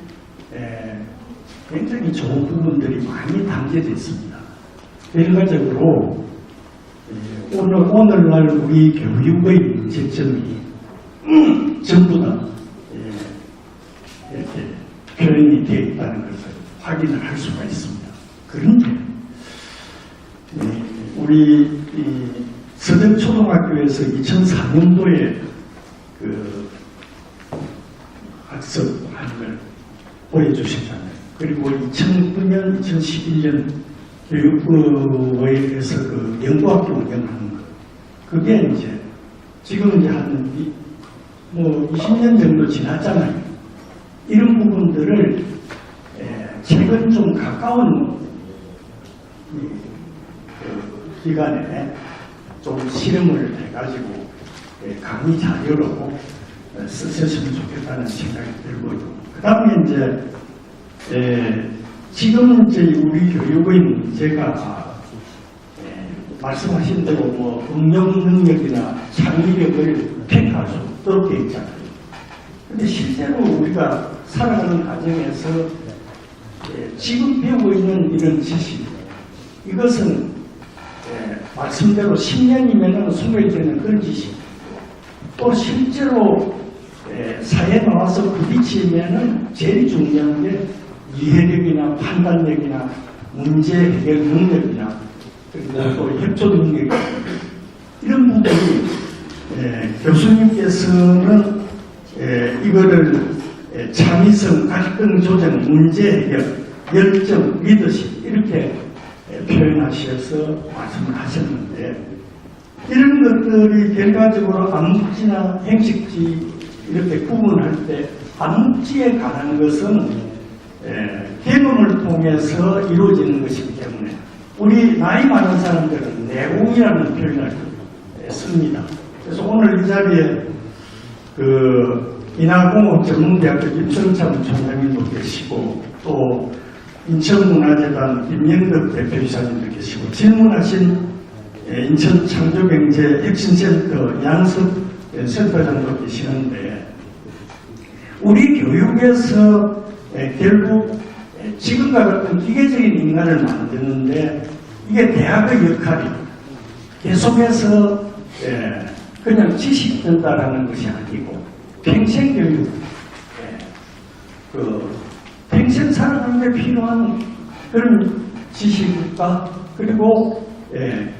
굉장히 좋은 부분들이 많이 담겨져 있습니다. 결과적으로 오늘날 우리 교육의 문제점이 전부 다 이렇게 표현이 되어 있다는 것을 확인을 할 수가 있습니다. 그런데 우리 서정초등학교에서 2004년도에 학습하는 걸 보여주셨잖아요. 그리고 2009년, 2011년 교육부에서 연구학교 운영하는 거. 그게 이제 지금 이제 한 20년 정도 지났잖아요. 이런 부분들을 최근 좀 가까운 기간에 좀 실험을 해가지고 강의 자료로 쓰셨으면 좋겠다는 생각이 들고요. 그 다음에 이제 지금 이제 우리 교육의 문제가 말씀하신 대로 뭐 응용 능력이나 창의력을 평가할 수 없도록 되어 있잖아요. 근데 실제로 우리가 살아가는 과정에서 지금 배우고 있는 이런 지식, 이것은 말씀대로 10년이면 소멸되는 그런 지식, 또 실제로 사회에 나와서 부딪히면은 제일 중요한 게 이해력이나 판단력이나 문제 해결 능력이나 그리고 또 협조 능력이나 이런 부분이 교수님께서는 이거를 창의성, 갈등 조정, 문제 해결, 열정, 리더십 이렇게 표현하셔서 말씀을 하셨는데, 이런 것들이 결과적으로 암묵지나 행식지 이렇게 구분할 때 암묵지에 관한 것은 경험을 통해서 이루어지는 것이기 때문에 우리 나이 많은 사람들은 내공이라는 표현을 씁니다. 그래서 오늘 이 자리에 인하공업전문대학교 김성참 총장님도 계시고, 또 인천문화재단 김영덕 대표이사님도 계시고, 질문하신 인천창조경제 혁신센터 양섭 센터장도 계시는데, 우리 교육에서 결국 지금과 같은 기계적인 인간을 만드는데 이게 대학의 역할이 계속해서 그냥 지식 전달하는 것이 아니고 평생 교육, 평생 살아가는 데 필요한 그런 지식과 그리고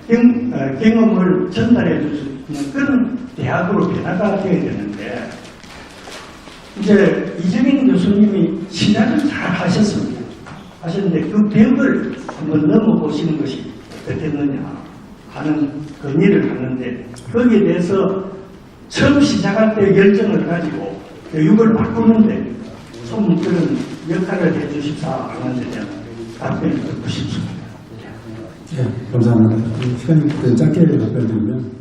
경험을 전달해 줄 수 있는 그런 대학으로 변화가 되어야 되는데, 이제 이정인 교수님이 시작을 잘 하셨는데 그 벽을 한번 넘어보시는 것이 어떻겠느냐 하는 건의를 하는데, 거기에 대해서 처음 시작할 때 열정을 가지고 교육을 바꾸는데 좀 그런 역할을 해주십사 하는 데 대한 답변을 듣고 싶습니다. 네, 감사합니다. 시간이 짧게 답변드리면,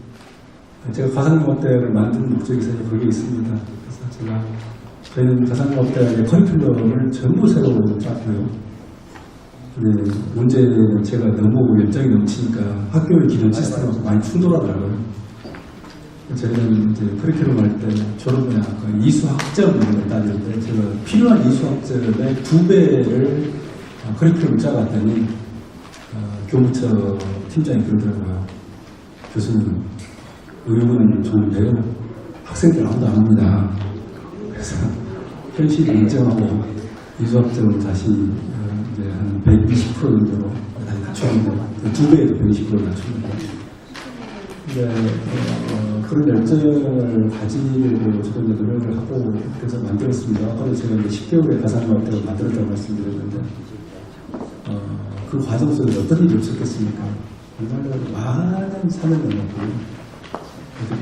제가 가상융합대학을 만든 목적이 사실 거기에 있습니다. 그래서 저희는 가상융합대학의 커리큘럼을 전부 새로 짰고요. 근데 문제는 제가 너무 열정이 넘치니까 학교의 기존 시스템하고 많이 충돌하더라고요. 저희는 이제 커리큘럼 할 때 졸업분야 이수학점을 따지는데, 제가 필요한 이수학점의 2배를 커리큘럼을 짜갔더니 교무처 팀장이 그러더라고요. 교수님, 의욕은 좋은데요, 학생들 아무도 안 합니다. 그래서 현실을 인정하고 이수학점을 다시 이제 한 120% 정도로 다시 낮췄는데, 2배에도 120% 낮췄는데, 그런 열정을 가지려고 저도 이제 노력을 하고 그래서 만들었습니다. 아까도 제가 이제 10개월의 가상과학대를 만들었다고 말씀드렸는데, 그 과정 속에서 어떤 일이 없었겠습니까? 정말로 많은 사명을 넣고,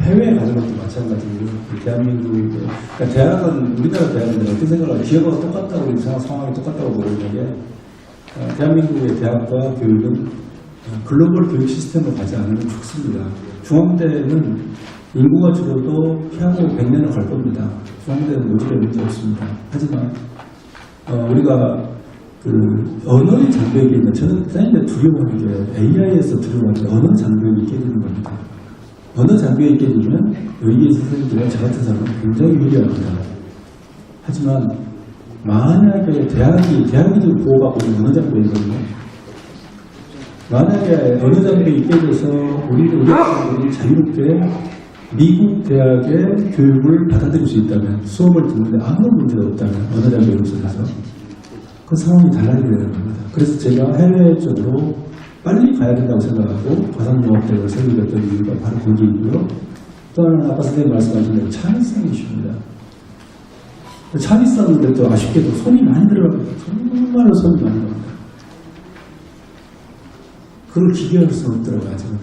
해외에 가는 것도 마찬가지고, 대한민국, 그러니까 대학은, 우리나라 대학은 어떤 생각을 하면 기업하고 똑같다고, 이상한 상황이 똑같다고 보는 게, 대한민국의 대학과 교육은 글로벌 교육 시스템으로 가지 않으면 죽습니다. 중앙대는 인구가 줄어도 향후 100년을 갈 겁니다. 중앙대는 모질에 문제 없습니다. 하지만, 우리가 언어의 장벽이 있는, 저는 굉장히 두려워하는 게 AI에서 두려워하는 게 언어 장벽이 있게 되는 겁니다. 언어 장벽이 있게 되면 여기에 선생님들과 저 같은 사람은 굉장히 유리합니다. 하지만 만약에 대학이 좀 보호받고 있는 언어 장벽이거든요. 만약에 언어 장벽이 있게 돼서 우리 학생들이 자유롭게 미국 대학의 교육을 받아들일 수 있다면, 수업을 듣는데 아무 문제가 없다면, 언어 장벽이 없어져서 그 상황이 달라지게 되는 겁니다. 그래서 제가 해외 쪽으로 빨리 가야 된다고 생각하고 가상융합대를 설립했던 이유가 바로 거기이고요. 또 하나는 아까 선생님 말씀하신 대로 창의성 이슈입니다. 창의성인데 또 아쉽게도 손이 많이 들어갑니다. 정말로 손이 많이 들어갑니다. 그걸 기계할 수는 없더라고요. 아직은.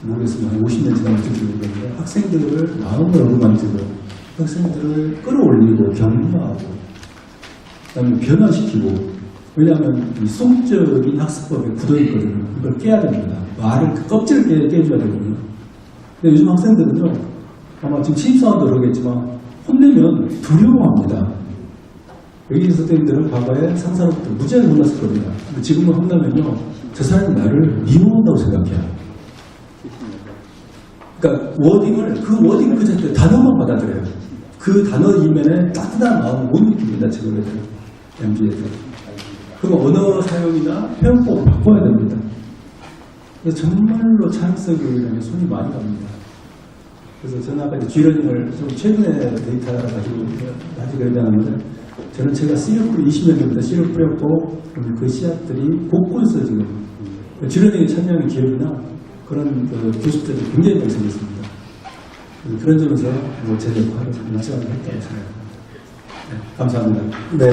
모르겠습니다. 한 50년 지나면 어떻게 되는데, 학생들을 마음을 어루만지고 학생들을 끌어올리고 격려하고 그다음에 변화시키고 왜냐하면 이 수학적인 학습법에 굳어있거든요. 이걸 깨야 됩니다. 말을 그 껍질을 깨줘야 되거든요. 근데 요즘 학생들은요, 아마 지금 신입사원도 그러겠지만 혼내면 두려워합니다. 여기 선생님들은 과거에 상사로부터 무지하게 혼났을 겁니다. 근데 지금은 혼나면요, 저 사람이 나를 미워한다고 생각해요. 그러니까 그 워딩 그 자체 단어만 받아들여요. 그 단어 이면에 따뜻한 마음을 못 느낍니다. 지금 애들, MZ 애들. 그럼 언어 사용이나 표현법을 바꿔야 됩니다. 그래서 정말로 차용성 교육이라는 게 손이 많이 갑니다. 그래서 저는 아까 이제 G러닝을 좀 최근에 데이터를 가지고 아직 얘기하는데, 저는 제가 씨를 뿌리 20년 전부터 씨를 뿌렸고, 그 씨앗들이 곳곳에서 지금 G러닝에 참여하는 기업이나 그런 교습들이 굉장히 많이 생겼습니다. 그런 점에서 제 역할을 인정을 했다고 생각합니다. 네, 감사합니다. 네.